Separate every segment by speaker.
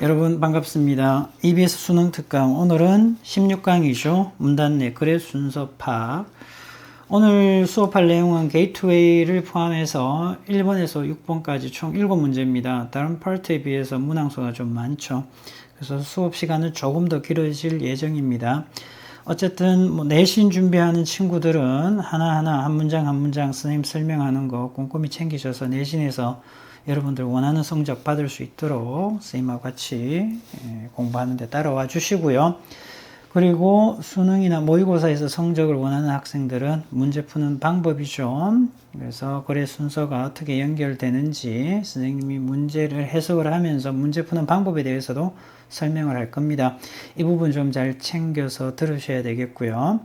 Speaker 1: 여러분 반갑습니다. EBS 수능 특강 오늘은 16강이죠. 문단내 글의 순서 파악. 오늘 수업할 내용은 게이트웨이를 포함해서 1번에서 6번까지 총 7문제입니다. 다른 파트에 비해서 문항수가 좀 많죠. 그래서 수업 시간은 조금 더 길어질 예정입니다. 어쨌든 내신 준비하는 친구들은 하나하나 한 문장 한 문장 선생님 설명하는 거 꼼꼼히 챙기셔서 내신에서 여러분들 원하는 성적 받을 수 있도록 선생님하고 같이 공부하는 데 따라와 주시고요. 그리고 수능이나 모의고사에서 성적을 원하는 학생들은 문제 푸는 방법이죠. 그래서 글의 순서가 어떻게 연결되는지 선생님이 문제를 해석을 하면서 문제 푸는 방법에 대해서도 설명을 할 겁니다. 이 부분 좀 잘 챙겨서 들으셔야 되겠고요.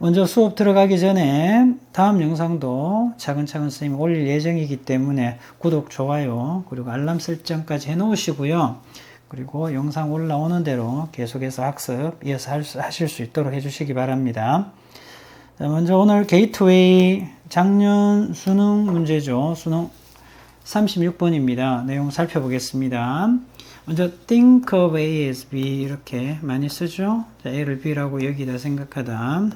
Speaker 1: 먼저 수업 들어가기 전에 다음 영상도 차근차근 선생님이 올릴 예정이기 때문에 구독, 좋아요, 그리고 알람 설정까지 해놓으시고요. 그리고 영상 올라오는 대로 계속해서 학습 이어서 하실 수 있도록 해주시기 바랍니다. 자, 먼저 오늘 게이트웨이 작년 수능 문제죠. 수능 36번입니다. 내용 살펴보겠습니다. 먼저 think of A as B 이렇게 많이 쓰죠. 자, A를 B라고 여기다 생각하다.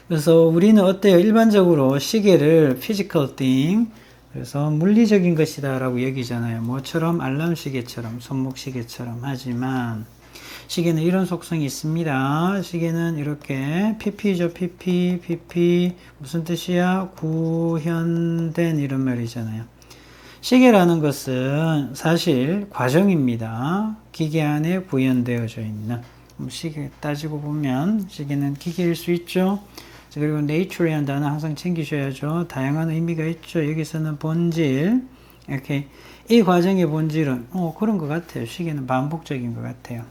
Speaker 1: 그래서 우리는 어때요? 일반적으로 시계를 physical thing, 그래서 물리적인 것이다 라고 여기잖아요. 뭐처럼? 알람 시계처럼, 손목 시계처럼. 하지만 시계는 이런 속성이 있습니다. 시계는 이렇게 pp죠. pp 무슨 뜻이야? 구현된 이런 말이잖아요. 시계라는 것은 사실 과정입니다. 기계 안에 구현되어져 있는. 시계 따지고 보면 시계는 기계일 수 있죠. 그리고 nature이라는 단어 항상 챙기셔야죠. 다양한 의미가 있죠. 여기서는 본질. 이렇게 이 과정의 본질은 그런 것 같아요. 시계는 반복적인 것 같아요.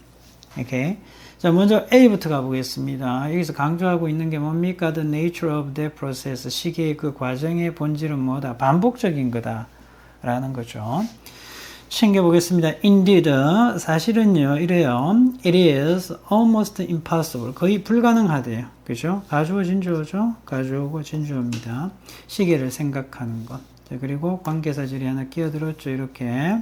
Speaker 1: 이렇게. 자, 먼저 A부터 가보겠습니다. 여기서 강조하고 있는 게 뭡니까? The nature of the process. 시계의 그 과정의 본질은 뭐다? 반복적인 거다. 라는 거죠. 챙겨보겠습니다. Indeed, 사실은요, 이래요. It is almost impossible. 거의 불가능하대요. 그죠? 가주어 진주어죠? 가주어고 진주어입니다. 시계를 생각하는 것. 자, 그리고 관계사절이 하나 끼어들었죠. 이렇게.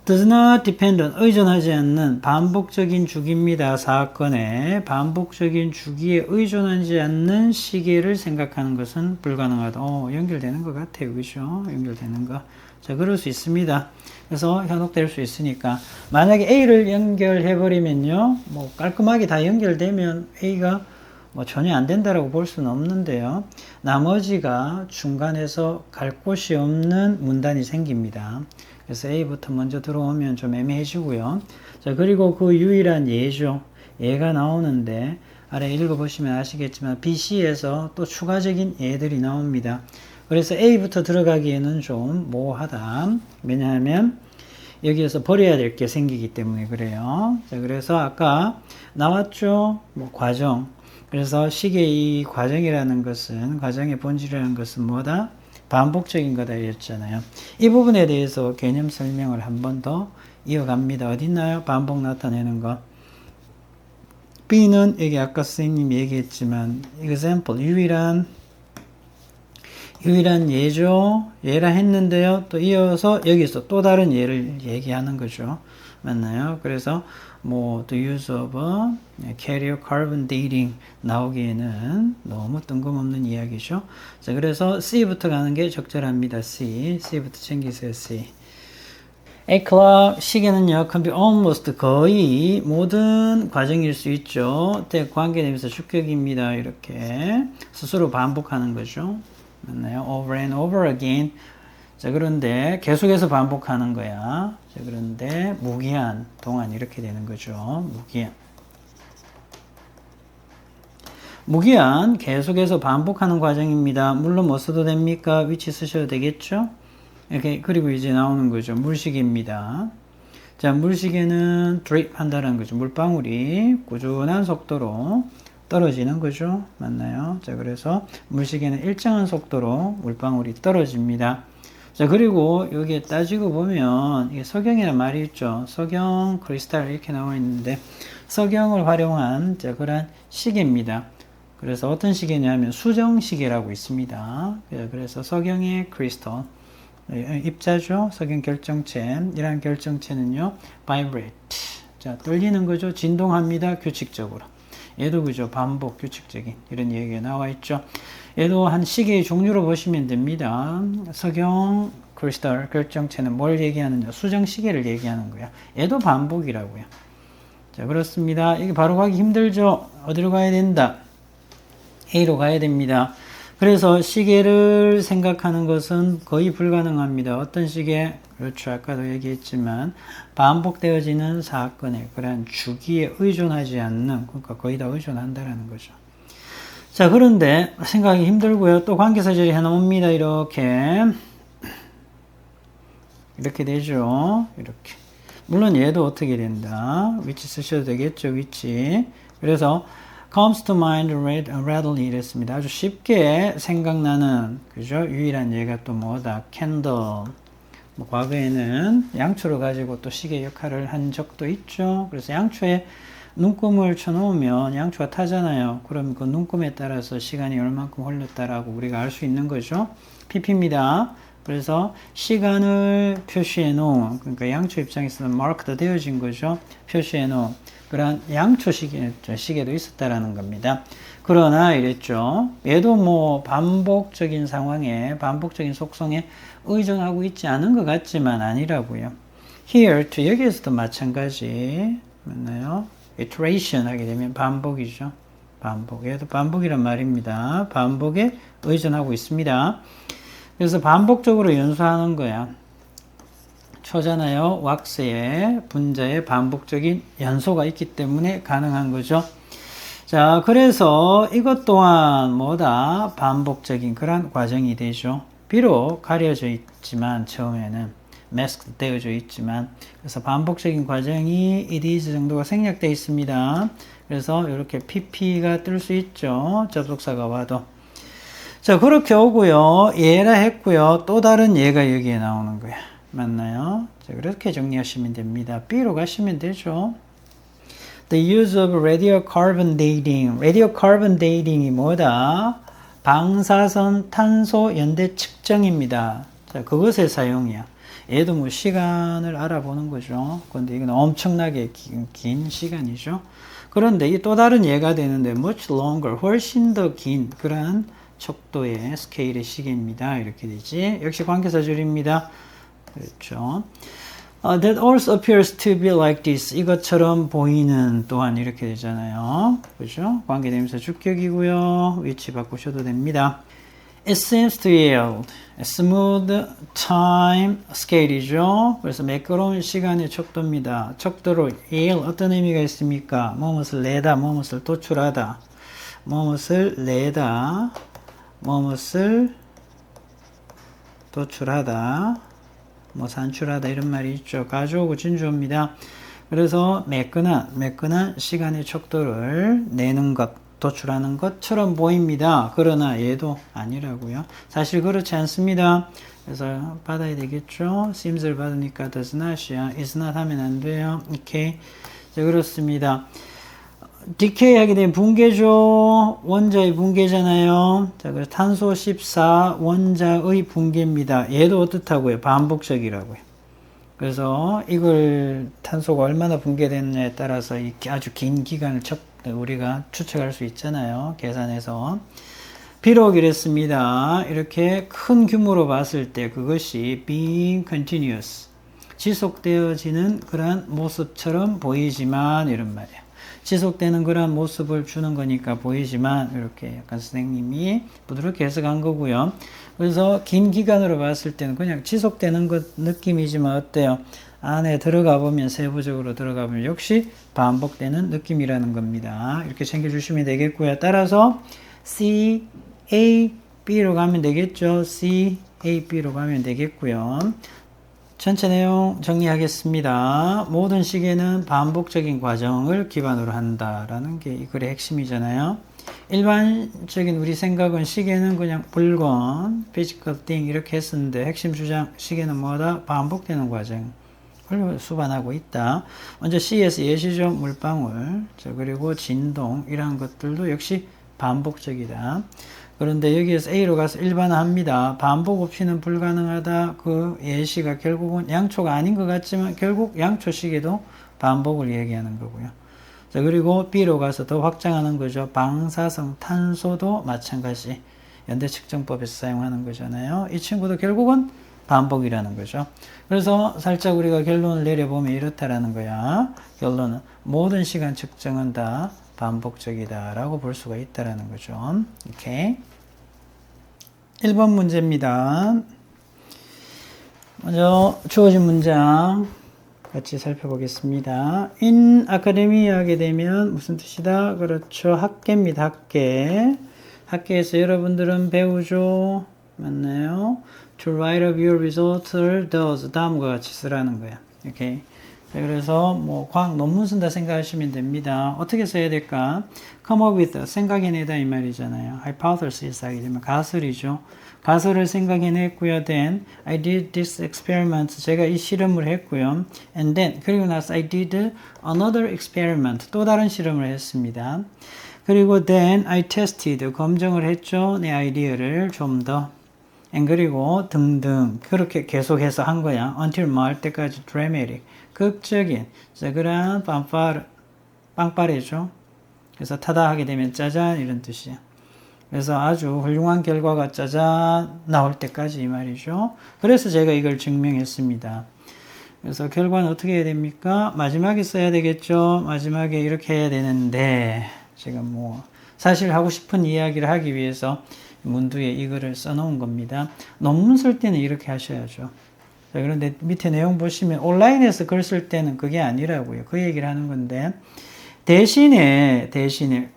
Speaker 1: Does not depend on, 의존하지 않는 반복적인 주기입니다. 사건에 반복적인 주기에 의존하지 않는 시계를 생각하는 것은 불가능하다. 연결되는 것 같아요. 그죠? 연결되는 거. 자, 그럴 수 있습니다. 그래서 현혹될 수 있으니까. 만약에 A를 연결해버리면요, 깔끔하게 다 연결되면 A가 전혀 안 된다라고 볼 수는 없는데요. 나머지가 중간에서 갈 곳이 없는 문단이 생깁니다. 그래서 A부터 먼저 들어오면 좀 애매해지고요. 자, 그리고 그 유일한 예죠. 예가 나오는데, 아래 읽어보시면 아시겠지만, BC에서 또 추가적인 예들이 나옵니다. 그래서 A부터 들어가기에는 좀 모호하다. 왜냐하면, 여기에서 버려야 될 게 생기기 때문에 그래요. 자, 그래서 아까 나왔죠? 과정. 그래서 시계의 이 과정이라는 것은, 과정의 본질이라는 것은 뭐다? 반복적인 거다 이랬잖아요. 이 부분에 대해서 개념 설명을 한 번 더 이어갑니다. 어디 있나요? 반복 나타내는 거. B는 여기 아까 선생님이 얘기했지만 example, 유일한 예죠. 예라 했는데요. 또 이어서 여기서 또 다른 예를 얘기하는 거죠. 맞나요? 그래서 the use of carrier carbon dating 나오기에는 너무 뜬금없는 이야기죠. 자, 그래서 C부터 가는 게 적절합니다. C부터 챙기세요. C. A clock, 시계는요, can be almost 거의 모든 과정일 수 있죠. 때 관계대명사 주격입니다. 이렇게 스스로 반복하는 거죠. 맞나요? Over and over again. 자, 그런데 계속해서 반복하는 거야. 자, 그런데 무기한 동안 이렇게 되는 거죠. 무기한 계속해서 반복하는 과정입니다. 물론 뭐 써도 됩니까? 위치 쓰셔도 되겠죠? 이렇게. 그리고 이제 나오는 거죠. 물시계입니다. 자, 물시계는 drip 한다는 거죠. 물방울이 꾸준한 속도로 떨어지는 거죠. 맞나요? 자, 그래서 물시계는 일정한 속도로 물방울이 떨어집니다. 자, 그리고 여기에 따지고 보면 이게 석영이라는 말이 있죠. 석영, 크리스탈 이렇게 나와 있는데 석영을 활용한 그런 시계입니다. 그래서 어떤 시계냐면 수정시계라고 있습니다. 그래서 석영의 크리스탈. 입자죠. 석영 결정체. 이러한 결정체는요, vibrate. 자, 떨리는 거죠. 진동합니다. 규칙적으로. 얘도 그죠. 반복, 규칙적인 이런 얘기가 나와 있죠. 얘도 한 시계의 종류로 보시면 됩니다. 석영 크리스탈 결정체는 뭘 얘기하느냐? 수정 시계를 얘기하는 거야. 얘도 반복이라고요. 자, 그렇습니다. 이게 바로 가기 힘들죠. 어디로 가야 된다? A로 가야 됩니다. 그래서 시계를 생각하는 것은 거의 불가능합니다. 어떤 시계? 그렇죠. 아까도 얘기했지만 반복되어지는 사건의 그러한 주기에 의존하지 않는, 그러니까 거의 다 의존한다라는 거죠. 자, 그런데 생각하기 힘들고요. 또 관계사절이 해놓습니다. 이렇게 되죠. 이렇게. 물론 얘도 어떻게 된다. 위치 쓰셔도 되겠죠. 위치. 그래서 comes to mind readily 이랬습니다. 아주 쉽게 생각나는, 그죠? 유일한 예가 또 뭐다? candle. 뭐 과거에는 양초를 가지고 또 시계 역할을 한 적도 있죠. 그래서 양초에 눈금을 쳐놓으면 양초가 타잖아요. 그럼 그 눈금에 따라서 시간이 얼만큼 흘렀다라고 우리가 알 수 있는 거죠. pp입니다. 그래서 시간을 표시해 놓은, 그러니까 양초 입장에서는 marked 되어진 거죠. 표시해 놓은 그런 양초 시계도 있었다라는 겁니다. 그러나 이랬죠. 얘도 뭐 반복적인 상황에, 반복적인 속성에 의존하고 있지 않은 것 같지만 아니라고요. here to 여기에서도 마찬가지. 맞나요? iteration 하게 되면 반복이죠. 반복. 얘도 반복이란 말입니다. 반복에 의존하고 있습니다. 그래서 반복적으로 연수하는 거야. 초잖아요. 왁스에 분자에 반복적인 연소가 있기 때문에 가능한 거죠. 자, 그래서 이것 또한 뭐다? 반복적인 그런 과정이 되죠. 비록 가려져 있지만 처음에는 masked 되어져 있지만, 그래서 반복적인 과정이 it is 정도가 생략되어 있습니다. 그래서 이렇게 pp가 뜰 수 있죠. 접속사가 와도. 자, 그렇게 오고요. 얘라 했고요. 또 다른 얘가 여기에 나오는 거야. 맞나요? 자, 그렇게 정리하시면 됩니다. B로 가시면 되죠. The use of radiocarbon dating. radiocarbon dating이 뭐다? 방사선 탄소 연대 측정입니다. 자, 그것의 사용이야. 얘도 뭐 시간을 알아보는 거죠. 그런데 이건 엄청나게 긴 시간이죠. 그런데 이 또 다른 예가 되는데 much longer, 훨씬 더 긴 그런 척도의 스케일의 시계입니다. 이렇게 되지. 역시 관계사절입니다. 그렇죠. That also appears to be like this. 이것처럼 보이는 또한 이렇게 되잖아요. 그죠? 관계대명사 주격이고요. 위치 바꾸셔도 됩니다. It seems to yield a smooth time scale이죠. 그래서 매끄러운 시간의 척도입니다. 척도로 yield 어떤 의미가 있습니까? 무엇을 내다, 무엇을 도출하다, 무엇을 내다, 무엇을 도출하다, 뭐 산출하다 이런 말이 있죠. 가져오고 진주어입니다. 그래서 매끈한 시간의 척도를 내는 것, 도출하는 것처럼 보입니다. 그러나 얘도 아니라고요. 사실 그렇지 않습니다. 그래서 받아야 되겠죠. seems를 받으니까 does not이야. is not 하면 안 돼요. 오케이. 자, 그렇습니다. decay 하게 되면 붕괴죠. 원자의 붕괴잖아요. 자, 그래서 탄소 14 원자의 붕괴입니다. 얘도 어떻다고요? 반복적이라고요. 그래서 이걸 탄소가 얼마나 붕괴됐느냐에 따라서 아주 긴 기간을 우리가 추측할 수 있잖아요. 계산해서. 비록 이랬습니다. 이렇게 큰 규모로 봤을 때 그것이 being continuous, 지속되어지는 그런 모습처럼 보이지만 이런 말이에요. 지속되는 그런 모습을 주는 거니까 보이지만 이렇게 약간 선생님이 부드럽게 해석한 거고요. 그래서 긴 기간으로 봤을 때는 그냥 지속되는 것 느낌이지만 어때요? 안에 들어가 보면, 세부적으로 들어가 보면 역시 반복되는 느낌이라는 겁니다. 이렇게 챙겨주시면 되겠고요. 따라서 C, A, B로 가면 되겠죠. C, A, B로 가면 되겠고요. 전체 내용 정리하겠습니다. 모든 시계는 반복적인 과정을 기반으로 한다라는 게 이 글의 핵심이잖아요. 일반적인 우리 생각은 시계는 그냥 물건, physical thing 이렇게 했었는데 핵심 주장 시계는 뭐다? 반복되는 과정을 수반하고 있다. 먼저 C에서 예시죠. 물방울. 자, 그리고 진동 이러한 것들도 역시 반복적이다. 그런데 여기에서 A로 가서 일반화합니다. 반복 없이는 불가능하다. 그 예시가 결국은 양초가 아닌 것 같지만 결국 양초식에도 반복을 얘기하는 거고요. 자, 그리고 B로 가서 더 확장하는 거죠. 방사성 탄소도 마찬가지. 연대 측정법에서 사용하는 거잖아요. 이 친구도 결국은 반복이라는 거죠. 그래서 살짝 우리가 결론을 내려보면 이렇다라는 거야. 결론은 모든 시간 측정은 다 반복적이다 라고 볼 수가 있다라는 거죠. 오케이. 1번 문제입니다. 먼저 주어진 문장 같이 살펴보겠습니다. in academia 하게 되면 무슨 뜻이다? 그렇죠. 학계입니다. 학계. 학계에서 여러분들은 배우죠. 맞나요? To write up your results를 does 다음과 같이 쓰라는 거야. 오케이. 그래서 뭐 과학 논문 쓴다 생각하시면 됩니다. 어떻게 써야 될까? Come up with 생각해내다 이 말이잖아요. Hypothesis 하게 되면 가설이죠. 가설을 생각해냈고요. Then I did this experiment. 제가 이 실험을 했고요. And then 그리고 나서 I did another experiment. 또 다른 실험을 했습니다. 그리고 then I tested 검증을 했죠. 내 아이디어를 좀 더. And 그리고 등등 그렇게 계속해서 한 거야. Until 뭐 할 때까지 dramatic 극적인 그런 빵빠레죠. 그래서 타다 하게 되면 짜잔 이런 뜻이야. 그래서 아주 훌륭한 결과가 짜잔 나올 때까지 이 말이죠. 그래서 제가 이걸 증명했습니다. 그래서 결과는 어떻게 해야 됩니까? 마지막에 써야 되겠죠. 마지막에 이렇게 해야 되는데 지금 뭐 사실 하고 싶은 이야기를 하기 위해서 문두에 이거를 써놓은 겁니다. 논문 쓸 때는 이렇게 하셔야죠. 자, 그런데 밑에 내용 보시면 온라인에서 글 쓸 때는 그게 아니라고요. 그 얘기를 하는 건데 대신에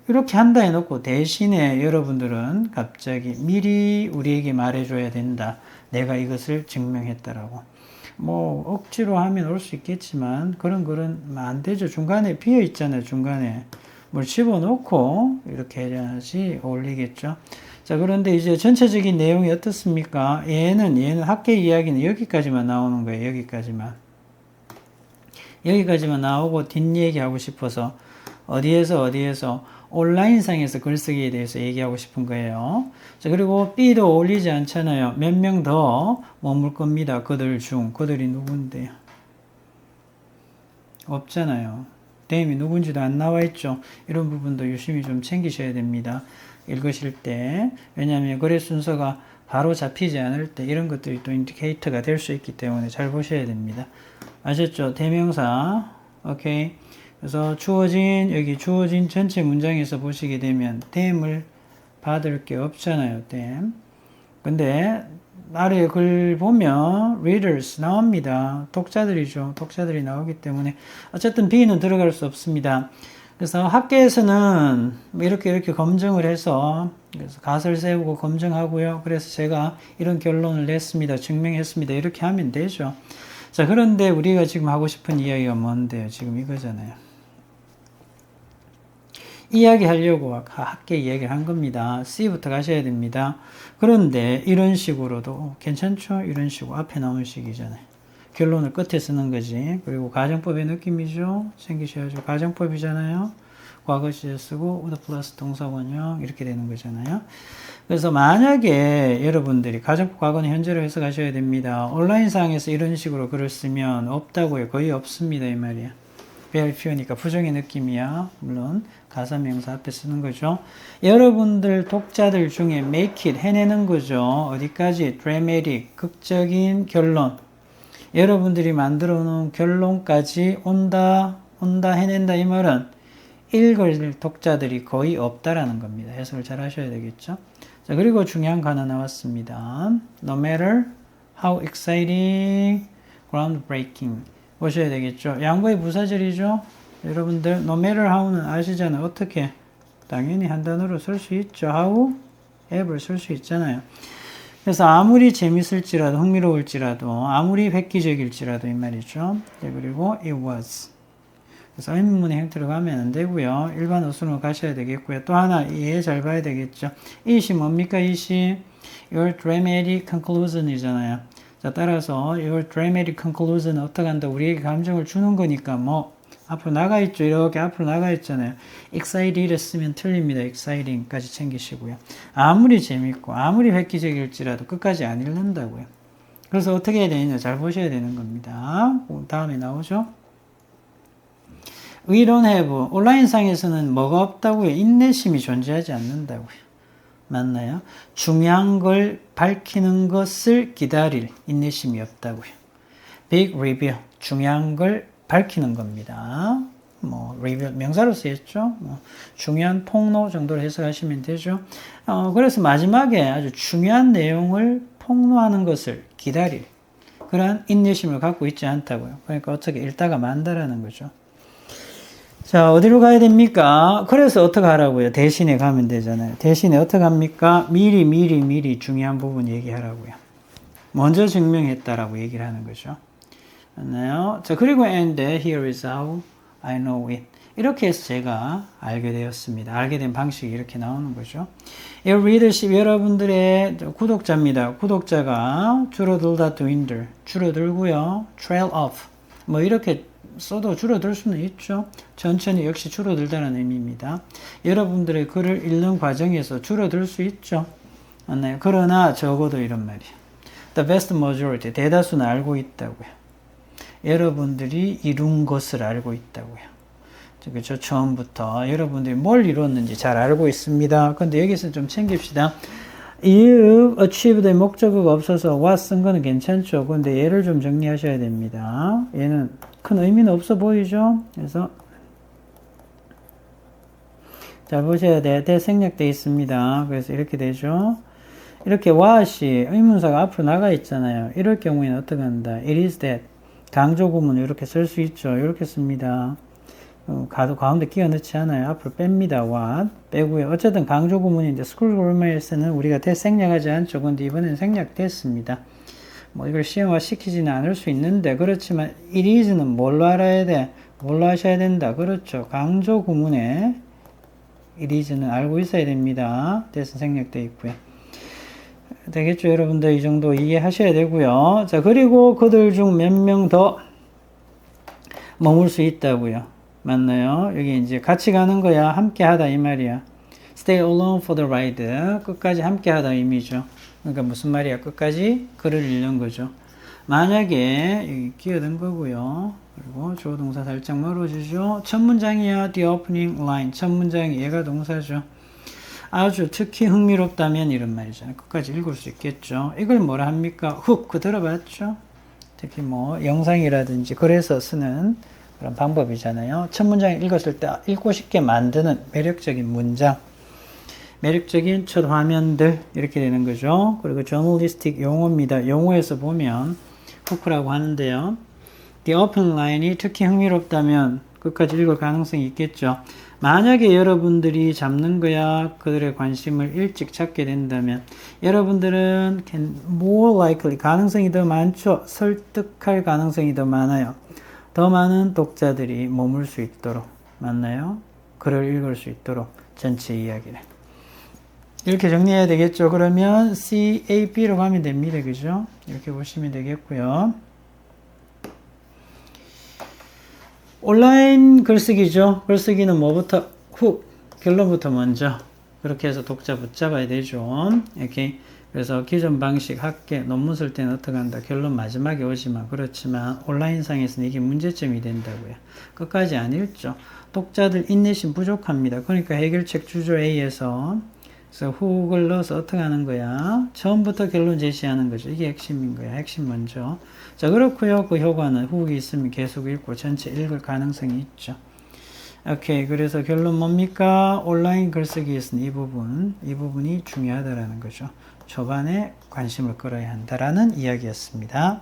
Speaker 1: 이렇게 한다 해놓고 대신에 여러분들은 갑자기 미리 우리에게 말해줘야 된다. 내가 이것을 증명했다라고. 뭐 억지로 하면 올 수 있겠지만 그런 글은 안 되죠. 중간에 비어 있잖아요. 중간에 뭘 집어넣고 이렇게 해야지 어울리겠죠. 자, 그런데 이제 전체적인 내용이 어떻습니까? 얘는 학계 이야기는 여기까지만 나오는 거예요. 여기까지만 나오고 뒷얘기 하고 싶어서 어디에서 온라인상에서 글쓰기에 대해서 얘기하고 싶은 거예요. 자, 그리고 B도 어울리지 않잖아요. 몇 명 더 머물 겁니다. 그들이 누군데요? 없잖아요. 대임이 누군지도 안 나와 있죠. 이런 부분도 유심히 좀 챙기셔야 됩니다. 읽으실 때. 왜냐하면 거래 순서가 바로 잡히지 않을 때 이런 것들이 또 인디케이터가 될 수 있기 때문에 잘 보셔야 됩니다. 아셨죠? 대명사. 오케이. 그래서 주어진 전체 문장에서 보시게 되면 댐을 받을 게 없잖아요. 댐. 근데 아래 글 보면 readers 나옵니다. 독자들이죠. 독자들이 나오기 때문에 어쨌든 B는 들어갈 수 없습니다. 그래서 학계에서는 이렇게 검증을 해서 그래서 가설 세우고 검증하고요. 그래서 제가 이런 결론을 냈습니다. 증명했습니다. 이렇게 하면 되죠. 자, 그런데 우리가 지금 하고 싶은 이야기가 뭔데요? 지금 이거잖아요. 이야기 하려고 학계 이야기를 한 겁니다. C부터 가셔야 됩니다. 그런데 이런 식으로도 괜찮죠? 이런 식으로 앞에 나온 식이잖아요. 결론을 끝에 쓰는 거지. 그리고 가정법의 느낌이죠. 챙기셔야죠. 가정법이잖아요. 과거 시제 쓰고 would 플러스 동사원형 이렇게 되는 거잖아요. 그래서 만약에 여러분들이 가정법 과거는 현재로 해석하셔야 됩니다. 온라인상에서 이런 식으로 글을 쓰면 없다고요. 거의 없습니다. 이 말이야. very few니까 부정의 느낌이야. 물론 가사명사 앞에 쓰는 거죠. 여러분들 독자들 중에 make it 해내는 거죠. 어디까지? dramatic 극적인 결론. 여러분들이 만들어 놓은 결론까지 온다 해낸다 이 말은 읽을 독자들이 거의 없다라는 겁니다. 해석을 잘 하셔야 되겠죠. 자, 그리고 중요한 거 하나 나왔습니다. No matter how exciting, groundbreaking 보셔야 되겠죠. 양보의 부사절이죠. 여러분들 no matter how는 아시잖아요. 어떻게? 당연히 한 단어로 쓸 수 있죠. how, ever 쓸 수 있잖아요. 그래서 아무리 재밌을지라도 흥미로울지라도 아무리 획기적일지라도 이 말이죠. 네, 그리고 it was. 그래서 의문문의 형태로 가면 안 되고요. 일반 어순으로 가셔야 되겠고요. 또 하나 이해 잘 봐야 되겠죠. it이 뭡니까? it이 your dramatic conclusion 이잖아요. 자, 따라서 your dramatic conclusion은 어떻게 한다? 우리에게 감정을 주는 거니까 뭐 앞으로 나가 있죠. 이렇게 앞으로 나가 있잖아요. excited를 쓰면 틀립니다. exciting까지 챙기시고요. 아무리 재밌고 아무리 획기적일지라도 끝까지 안 읽는다고요. 그래서 어떻게 해야 되느냐 잘 보셔야 되는 겁니다. 다음에 나오죠. We don't have 온라인상에서는 뭐가 없다고요? 인내심이 존재하지 않는다고요. 맞나요? 중요한 걸 밝히는 것을 기다릴 인내심이 없다고요. Big reveal 중요한 걸 밝히는 겁니다. 뭐 reveal 명사로 쓰였죠. 중요한 폭로 정도로 해석하시면 되죠. 그래서 마지막에 아주 중요한 내용을 폭로하는 것을 기다릴 그러한 인내심을 갖고 있지 않다고요. 그러니까 어떻게 읽다가 만다라는 거죠. 자, 어디로 가야 됩니까? 그래서 어떻게 하라고요? 대신에 가면 되잖아요. 대신에 어떻게 합니까? 미리 중요한 부분 얘기하라고요. 먼저 증명했다라고 얘기를 하는 거죠. 맞나요? 자, 그리고 and here is how I know it. 이렇게 해서 제가 알게 되었습니다. 알게 된 방식이 이렇게 나오는 거죠. 이 readership 여러분들의 구독자입니다. 구독자가 줄어들다 dwindle 줄어들고요. trail off 뭐 이렇게 써도 줄어들 수는 있죠. 천천히 역시 줄어들다는 의미입니다. 여러분들의 글을 읽는 과정에서 줄어들 수 있죠. 맞나요? 그러나 적어도 이런 말이에요. The vast majority, 대다수는 알고 있다고요. 여러분들이 이룬 것을 알고 있다고요. 그렇죠? 처음부터 여러분들이 뭘 이뤘는지 잘 알고 있습니다. 근데 여기서 좀 챙깁시다. if achieved의 목적어가 없어서 what 쓴 거는 괜찮죠. 근데 얘를 좀 정리하셔야 됩니다. 얘는 큰 의미는 없어 보이죠? 그래서 잘 보셔야 돼. 대생략되어 있습니다. 그래서 이렇게 되죠. 이렇게 what이 의문사가 앞으로 나가 있잖아요. 이럴 경우에는 어떻게 한다? It is that. 강조 구문을 이렇게 쓸 수 있죠. 이렇게 씁니다. 가운데 끼워 넣지 않아요. 앞으로 뺍니다. what 빼고요. 어쨌든 강조 구문인데 스쿨 그래머에서는 우리가 대생략하지 않죠. 근데 이번엔 생략됐습니다. 뭐 이걸 시험화 시키지는 않을 수 있는데 그렇지만 it is는 뭘로 알아야 돼? 뭘로 하셔야 된다. 그렇죠. 강조 구문에 it is는 알고 있어야 됩니다. 대신 생략되어 있고요. 되겠죠, 여러분들? 이 정도 이해하셔야 되고요. 자, 그리고 그들 중 몇 명 더 머물 수 있다고요. 맞나요? 여기 이제 같이 가는 거야. 함께 하다 이 말이야. Stay alone for the ride. 끝까지 함께 하다 의미죠. 그러니까 무슨 말이야? 끝까지 글을 읽는 거죠. 만약에 여기 끼어든 거고요. 그리고 주어 동사 살짝 멀어지죠. 첫 문장이야. The opening line. 첫 문장이 얘가 동사죠. 아주 특히 흥미롭다면 이런 말이잖아요. 끝까지 읽을 수 있겠죠. 이걸 뭐라 합니까? 훅 들어봤죠? 특히 뭐 영상이라든지 그래서 쓰는 그런 방법이잖아요. 첫 문장 읽었을 때 읽고 싶게 만드는 매력적인 문장, 매력적인 첫 화면들 이렇게 되는 거죠. 그리고 저널리스틱 용어입니다. 용어에서 보면 후크라고 하는데요. The open line이 특히 흥미롭다면 끝까지 읽을 가능성이 있겠죠. 만약에 여러분들이 잡는 거야 그들의 관심을 일찍 잡게 된다면 여러분들은 more likely 가능성이 더 많죠. 설득할 가능성이 더 많아요. 더 많은 독자들이 머물 수 있도록 맞나요? 글을 읽을 수 있도록 전체 이야기를 이렇게 정리해야 되겠죠. 그러면 CAB로 가면 됩니다. 그죠? 이렇게 보시면 되겠고요. 온라인 글쓰기죠. 글쓰기는 뭐부터? 결론부터 먼저 그렇게 해서 독자 붙잡아야 되죠. 이렇게 그래서 기존 방식 학계 논문 쓸 때는 어떻게 한다? 결론 마지막에 오지만 그렇지만 온라인상에서는 이게 문제점이 된다고요. 끝까지 안 읽죠. 독자들 인내심 부족합니다. 그러니까 해결책 주조 A에서 그래서 훅을 넣어서 어떻게 하는 거야? 처음부터 결론 제시하는 거죠. 이게 핵심인 거야. 핵심 먼저. 자, 그렇고요. 그 효과는 훅이 있으면 계속 읽고 전체 읽을 가능성이 있죠. 오케이. 그래서 결론 뭡니까? 온라인 글쓰기에서는 이 부분이 중요하다라는 거죠. 초반에 관심을 끌어야 한다라는 이야기였습니다.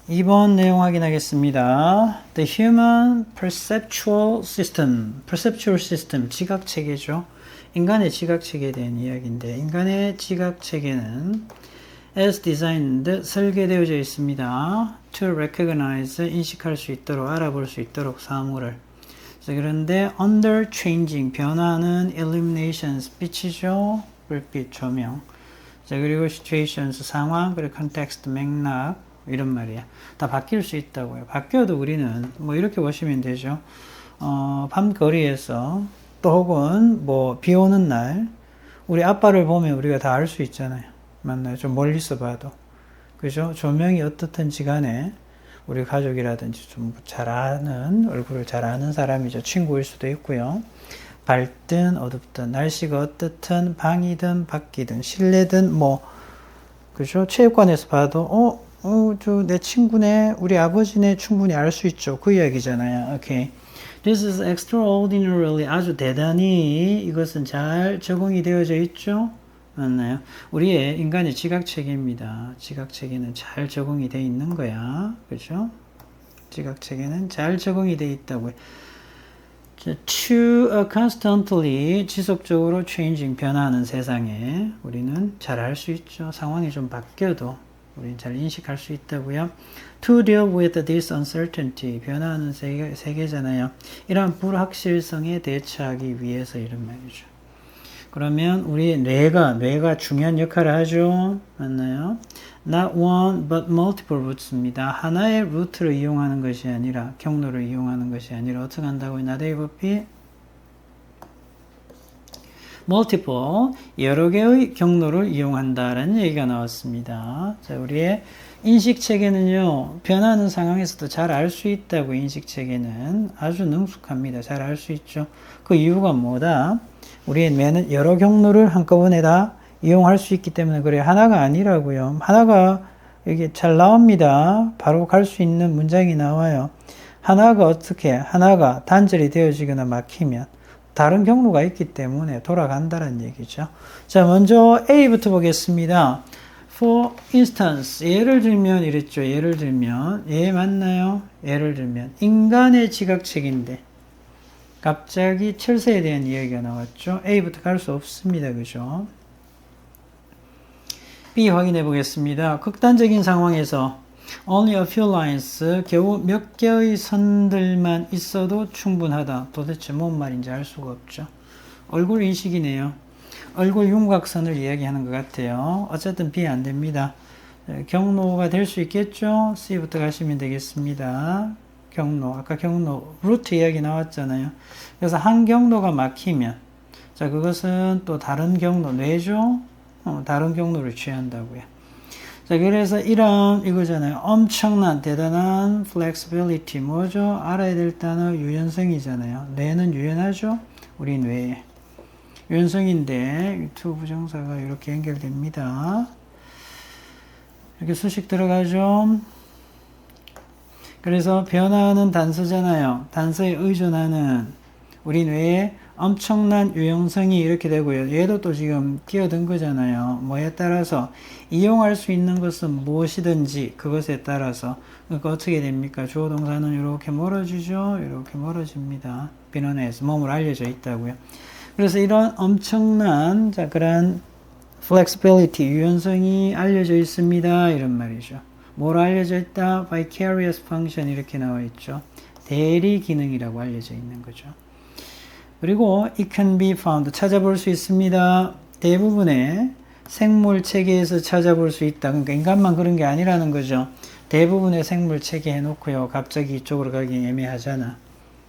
Speaker 1: 2번 내용 확인하겠습니다. The human perceptual system, 지각체계죠. 인간의 지각체계에 대한 이야기인데 인간의 지각체계는 as designed, 설계되어져 있습니다. to recognize, 인식할 수 있도록, 알아볼 수 있도록 사물을. 그런데 under changing, 변화하는 illuminations, 빛이죠. 불빛, 조명. 자, 그리고 situations, 상황, 그리고 context, 맥락, 이런 말이야. 다 바뀔 수 있다고요. 바뀌어도 우리는 뭐 이렇게 보시면 되죠. 밤거리에서 또 혹은 뭐 비 오는 날 우리 아빠를 보면 우리가 다 알 수 있잖아요. 맞나요? 좀 멀리서 봐도. 그죠? 조명이 어떻든지 간에 우리 가족이라든지 좀 잘 아는, 얼굴을 잘 아는 사람이죠. 친구일 수도 있고요. 밝든 어둡든, 날씨가 어떻든, 방이든 밖이든, 실내든 뭐, 그죠? 체육관에서 봐도, 저 내 친구네, 우리 아버지네 충분히 알 수 있죠. 그 이야기잖아요. 오케이. This is extraordinarily 아주 대단히 이것은 잘 적응이 되어져 있죠. 맞나요? 우리의 인간의 지각체계입니다. 지각체계는 잘 적응이 되어 있는 거야. 그죠? 지각체계는 잘 적응이 되어 있다고요. To constantly 지속적으로 changing 변화하는 세상에 우리는 잘 알 수 있죠. 상황이 좀 바뀌어도 우리는 잘 인식할 수 있다고요. To deal with this uncertainty 변화하는 세계잖아요. 이러한 불확실성에 대처하기 위해서 이런 말이죠. 그러면 우리 뇌가 중요한 역할을 하죠. 맞나요? Not one but multiple route입니다. 하나의 루트를 이용하는 것이 아니라 경로를 이용하는 것이 아니라 어떻게 한다고요? Not A but B multiple 여러 개의 경로를 이용한다라는 얘기가 나왔습니다. 자, 우리의 인식 체계는요. 변하는 상황에서도 잘 알 수 있다고 인식 체계는 아주 능숙합니다. 잘 알 수 있죠. 그 이유가 뭐다? 우리의 뇌는 여러 경로를 한꺼번에 다 이용할 수 있기 때문에 그래요. 하나가 아니라고요. 하나가 이게 잘 나옵니다. 바로 갈 수 있는 문장이 나와요. 하나가 단절이 되어지거나 막히면 다른 경로가 있기 때문에 돌아간다는 얘기죠. 자, 먼저 A부터 보겠습니다. For instance, 예를 들면 이랬죠. 예를 들면, 맞나요? 예를 들면, 인간의 지각책인데, 갑자기 철새에 대한 이야기가 나왔죠. A부터 갈 수 없습니다. 그죠? B 확인해 보겠습니다. 극단적인 상황에서 only a few lines, 겨우 몇 개의 선들만 있어도 충분하다. 도대체 뭔 말인지 알 수가 없죠. 얼굴 인식이네요. 얼굴 윤곽선을 이야기하는 것 같아요. 어쨌든 B 안 됩니다. 경로가 될 수 있겠죠? C부터 가시면 되겠습니다. 경로, 아까 경로, 루트 이야기 나왔잖아요. 그래서 한 경로가 막히면, 자, 그것은 또 다른 경로, 뇌죠? 다른 경로를 취한다고요. 자, 그래서 이거잖아요. 엄청난, 대단한 flexibility, 뭐죠? 알아야 될 단어 유연성이잖아요. 뇌는 유연하죠? 우리 뇌에. 유연성인데, to 부정사가 이렇게 연결됩니다. 이렇게 수식 들어가죠? 그래서 변화하는 단서잖아요. 단서에 의존하는 우리 뇌에 엄청난 유연성이 이렇게 되고요. 얘도 또 지금 끼어든 거잖아요. 뭐에 따라서 이용할 수 있는 것은 무엇이든지 그것에 따라서 그러니까 어떻게 됩니까? 주어 동사는 이렇게 멀어지죠. 이렇게 멀어집니다. 비난에서 몸을 알려져 있다고요. 그래서 이런 엄청난 그런 flexibility, 유연성이 알려져 있습니다. 이런 말이죠. 뭐로 알려져 있다? vicarious function 이렇게 나와 있죠. 대리 기능이라고 알려져 있는 거죠. 그리고 it can be found 찾아볼 수 있습니다. 대부분의 생물 체계에서 찾아볼 수 있다. 그러니까 인간만 그런 게 아니라는 거죠. 대부분의 생물 체계 해놓고요. 갑자기 이쪽으로 가기 애매하잖아.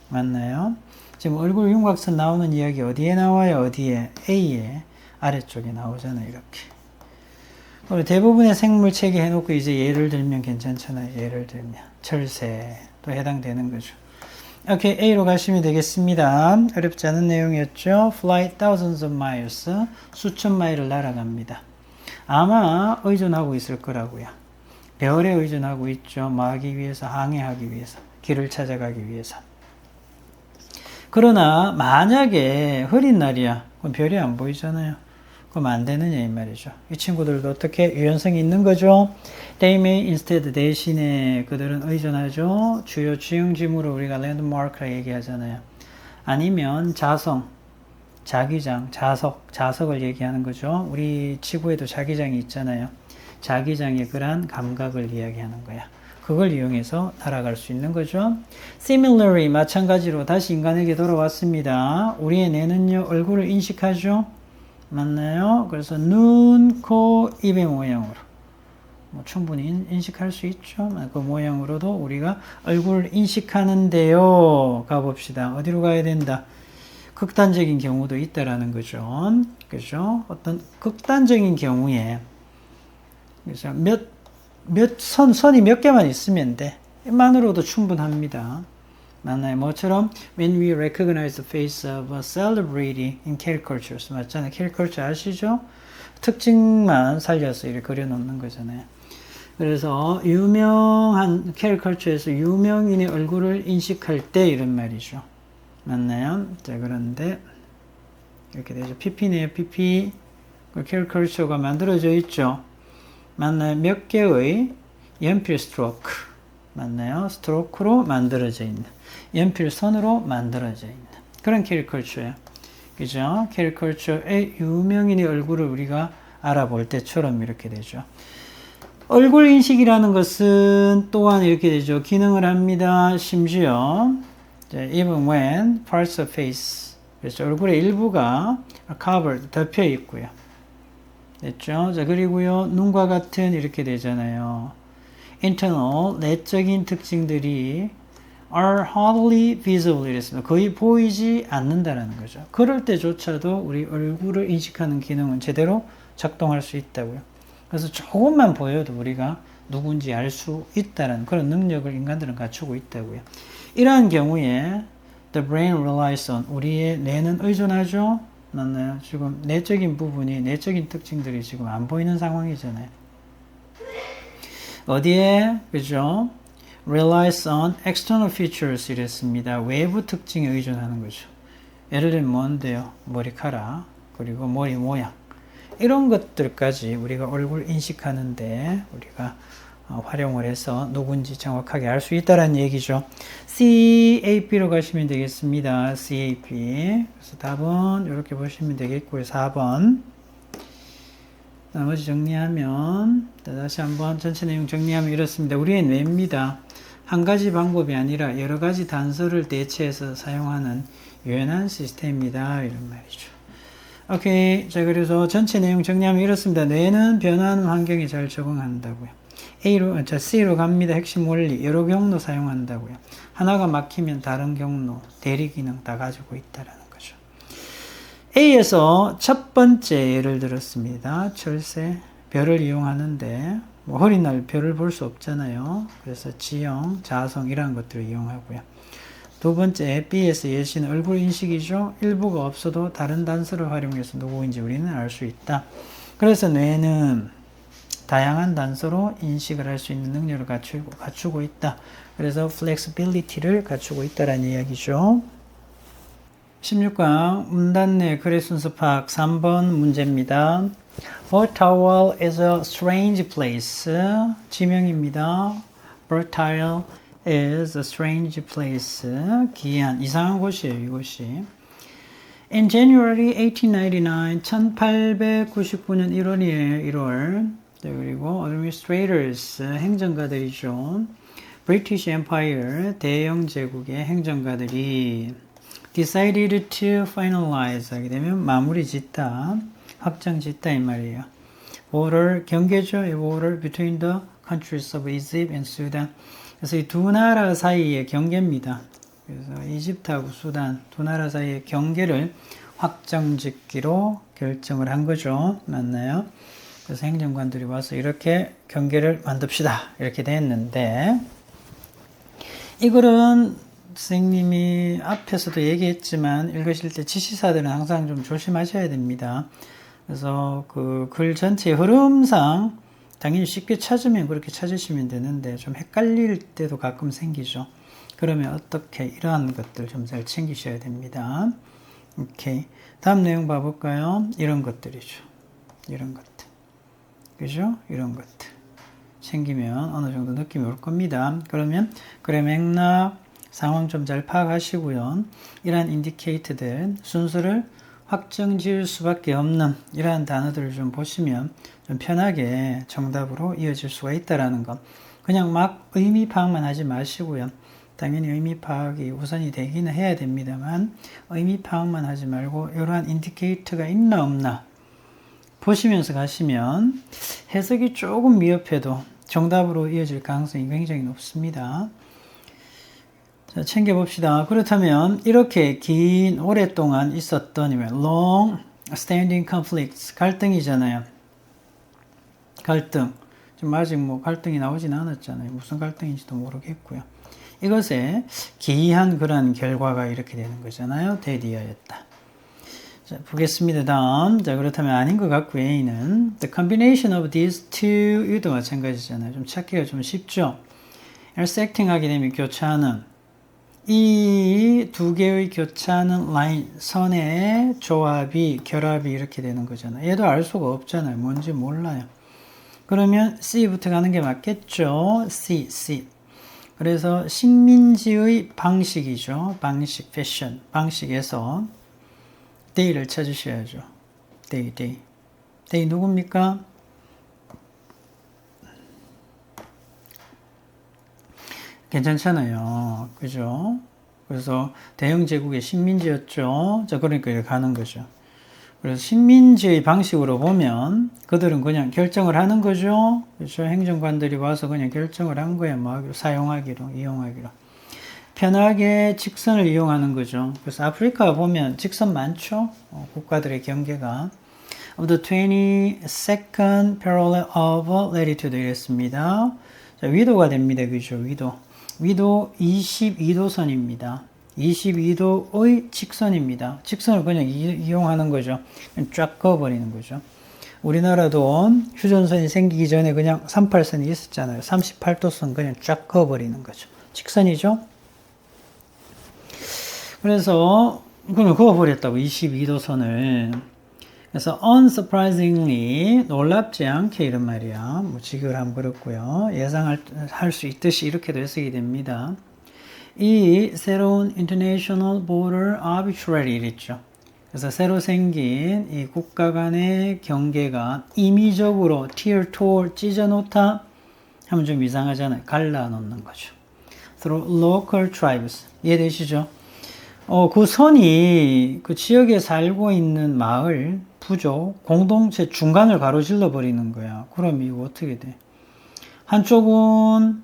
Speaker 1: 맞나요? 지금 얼굴 윤곽선 나오는 이야기 어디에 나와요? 어디에? A에 아래쪽에 나오잖아요. 이렇게. 대부분의 생물 체계 해놓고 이제 예를 들면 괜찮잖아요. 예를 들면 철새도 해당되는 거죠. 오케이, A로 가시면 되겠습니다. 어렵지 않은 내용이었죠. Fly thousands of miles, 수천 마일을 날아갑니다. 아마 의존하고 있을 거라고요. 별에 의존하고 있죠. 뭐 하기 위해서, 항해하기 위해서, 길을 찾아가기 위해서. 그러나 만약에 흐린 날이야. 그럼 별이 안 보이잖아요. 그럼 안 되느냐 이 말이죠. 이 친구들도 어떻게 유연성이 있는 거죠. They may instead 대신에 그들은 의존하죠. 주요 주영지물을 우리가 랜드마크라 얘기하잖아요. 아니면 자성, 자기장, 자석을 얘기하는 거죠. 우리 지구에도 자기장이 있잖아요. 자기장의 그러한 감각을 이야기하는 거야. 그걸 이용해서 날아갈 수 있는 거죠. Similarly, 마찬가지로 다시 인간에게 돌아왔습니다. 우리의 뇌는요, 얼굴을 인식하죠. 맞나요? 그래서 눈, 코, 입의 모양으로. 뭐 충분히 인식할 수 있죠. 그 모양으로도 우리가 얼굴을 인식하는데요. 가봅시다. 어디로 가야 된다? 극단적인 경우도 있다라는 거죠. 그죠? 어떤 극단적인 경우에 그래서 선이 몇 개만 있으면 돼. 이만으로도 충분합니다. 맞나요? 뭐처럼 when we recognize the face of a celebrity in caricatures 맞잖아요. caricature 아시죠? 특징만 살려서 이렇게 그려놓는 거잖아요. 그래서 유명한 캐리커처에서 유명인의 얼굴을 인식할 때 이런 말이죠. 맞나요? 자, 그런데 이렇게 되죠. PP네요. PP. 그 캐리커처가 만들어져 있죠. 맞나요? 몇 개의 연필 스트로크. 맞나요? 스트로크로 만들어져 있는. 연필 선으로 만들어져 있는 그런 캐리커처예요. 그죠? 캐리커처의 유명인의 얼굴을 우리가 알아볼 때처럼 이렇게 되죠. 얼굴 인식이라는 것은 또한 이렇게 되죠. 기능을 합니다. 심지어 even when parts of face 그렇죠. 얼굴의 일부가 covered 덮여 있고요. 됐죠? 자, 그리고요. 눈과 같은 이렇게 되잖아요. internal 내적인 특징들이 are hardly visible 이랬습니다. 거의 보이지 않는다라는 거죠. 그럴 때조차도 우리 얼굴을 인식하는 기능은 제대로 작동할 수 있다고요. 그래서 조금만 보여도 우리가 누군지 알 수 있다는 그런 능력을 인간들은 갖추고 있다고요. 이러한 경우에 the brain relies on 우리의 뇌는 의존하죠. 맞나요? 지금 내적인 부분이 내적인 특징들이 지금 안 보이는 상황이잖아요. 어디에 그죠? relies on external features 이랬습니다. 외부 특징에 의존하는 거죠. 예를 들면 뭔데요? 머리카락 그리고 머리 모양 이런 것들까지 우리가 얼굴 인식하는데 우리가 활용을 해서 누군지 정확하게 알 수 있다는 얘기죠. CAP로 가시면 되겠습니다. CAP. 그래서 답은 이렇게 보시면 되겠고요. 4번. 나머지 정리하면 다시 한번 전체 내용 정리하면 이렇습니다. 우리의 뇌입니다. 한 가지 방법이 아니라 여러 가지 단서를 대체해서 사용하는 유연한 시스템입니다. 이런 말이죠. 오케이. 자, 그래서 전체 내용 정리하면 이렇습니다. 뇌는 변화하는 환경에 잘 적응한다고요. C로 갑니다. 핵심 원리. 여러 경로 사용한다고요. 하나가 막히면 다른 경로, 대리 기능 다 가지고 있다라는 거죠. A에서 첫 번째 예를 들었습니다. 철새, 별을 이용하는데, 뭐 어린 날 별을 볼 수 없잖아요. 그래서 지형, 자성 이런 것들을 이용하고요. 두 번째 B에서 예시는 얼굴 인식이죠. 일부가 없어도 다른 단서를 활용해서 누구인지 우리는 알 수 있다. 그래서 뇌는 다양한 단서로 인식을 할 수 있는 능력을 갖추고 있다. 그래서 flexibility를 갖추고 있다라는 이야기죠. 16강 문단내 글의 순서 파악 3번 문제입니다. Fertile is a strange place. 지명입니다. Fertile is a strange place. 기이한, 이상한 곳이에요, 이곳이. In January 1899, 1899년 1월이에요, 1월. 그리고 administrators, 행정가들이죠. British Empire, 대영 제국의 행정가들이 decided to finalize 하게 되면 마무리 짓다, 확정 짓다 이 말이에요. Border, 경계죠. border between the countries of Egypt and Sudan. 그래서 이 두 나라 사이의 경계입니다. 그래서 이집트하고 수단 두 나라 사이의 경계를 확정 짓기로 결정을 한 거죠. 맞나요? 그래서 행정관들이 와서 이렇게 경계를 만듭시다. 이렇게 됐는데 이 글은 선생님이 앞에서도 얘기했지만 읽으실 때 지시사들은 항상 좀 조심하셔야 됩니다. 그래서 그 글 전체의 흐름상 당연히 쉽게 찾으면 그렇게 찾으시면 되는데 좀 헷갈릴 때도 가끔 생기죠. 그러면 어떻게 이러한 것들 좀 잘 챙기셔야 됩니다. 오케이. 다음 내용 봐볼까요? 이런 것들이죠. 이런 것들. 그죠? 이런 것들. 챙기면 어느 정도 느낌이 올 겁니다. 그러면 글의 맥락, 상황 좀 잘 파악하시고요. 이러한 인디케이터들, 순서를 확정 지을 수밖에 없는 이러한 단어들을 좀 보시면 좀 편하게 정답으로 이어질 수가 있다라는 것. 그냥 막 의미 파악만 하지 마시고요. 당연히 의미 파악이 우선이 되기는 해야 됩니다만 의미 파악만 하지 말고 이러한 인디케이터가 있나 없나 보시면서 가시면 해석이 조금 미흡해도 정답으로 이어질 가능성이 굉장히 높습니다. 자, 챙겨봅시다. 그렇다면 이렇게 긴 오랫동안 있었던 long standing conflicts, 갈등이잖아요. 갈등. 지금 아직 뭐 갈등이 나오진 않았잖아요. 무슨 갈등인지도 모르겠고요. 이것에 기이한 그런 결과가 이렇게 되는 거잖아요. 대디하였다. 자, 보겠습니다. 다음. 자, 그렇다면 아닌 것 같고요. A는 the combination of these two, 이것도 마찬가지잖아요. 좀 찾기가 좀 쉽죠. intersecting 하게 되면 교차하는, 이 두 개의 교차하는 라인, 선의 조합이, 결합이 이렇게 되는 거잖아요. 얘도 알 수가 없잖아요. 뭔지 몰라요. 그러면 C부터 가는 게 맞겠죠. C. 그래서 식민지의 방식이죠. 방식, 패션, 방식에서 day를 찾으셔야죠. day 누굽니까? 괜찮잖아요. 그죠? 그래서 대영 제국의 식민지였죠. 자, 그러니까 이렇게 가는 거죠. 그래서 식민지의 방식으로 보면 그들은 그냥 결정을 하는 거죠. 그렇죠? 행정관들이 와서 그냥 결정을 한 거예요. 뭐 사용하기로, 이용하기로. 편하게 직선을 이용하는 거죠. 그래서 아프리카 보면 직선 많죠. 국가들의 경계가. Of the 22nd parallel of latitude 이랬습니다. 자, 위도가 됩니다. 그죠? 위도 22도선입니다. 22도의 직선입니다. 직선을 그냥 이용하는 거죠. 쫙 그어버리는 거죠. 우리나라도 휴전선이 생기기 전에 그냥 38선이 있었잖아요. 38도선 그냥 쫙 그어버리는 거죠. 직선이죠. 그래서 그냥 그어버렸다고 22도선을. 그래서 unsurprisingly, 놀랍지 않게 이런 말이야. 뭐 직역하면 그렇고요. 예상할 수 있듯이 이렇게도 해석이 됩니다. 이 새로운 international border arbitrary 이랬죠. 그래서 새로 생긴 이 국가 간의 경계가 임의적으로 tier 2 찢어놓다 하면 좀 이상하잖아요. 갈라놓는 거죠. through local tribes. 이해되시죠? 그 선이 그 지역에 살고 있는 마을, 부족, 공동체 중간을 가로질러 버리는 거야. 그럼 이거 어떻게 돼? 한쪽은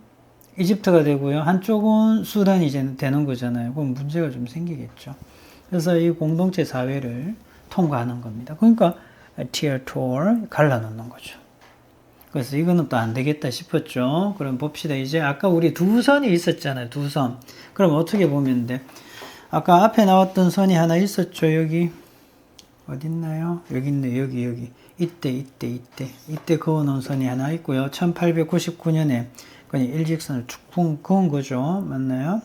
Speaker 1: 이집트가 되고요. 한쪽은 수단이 이제 되는 거잖아요. 그럼 문제가 좀 생기겠죠. 그래서 이 공동체 사회를 통과하는 겁니다. 그러니까 tier 2 갈라놓는 거죠. 그래서 이거는 또 안 되겠다 싶었죠. 그럼 봅시다. 이제 아까 우리 두 선이 있었잖아요. 두 선. 그럼 어떻게 보면 돼? 아까 앞에 나왔던 선이 하나 있었죠. 여기 어딨나요? 여기 있네. 여기 이때 그어놓은 선이 하나 있고요. 1899년에 그냥 일직선을 쭉 그은 거죠. 맞나요?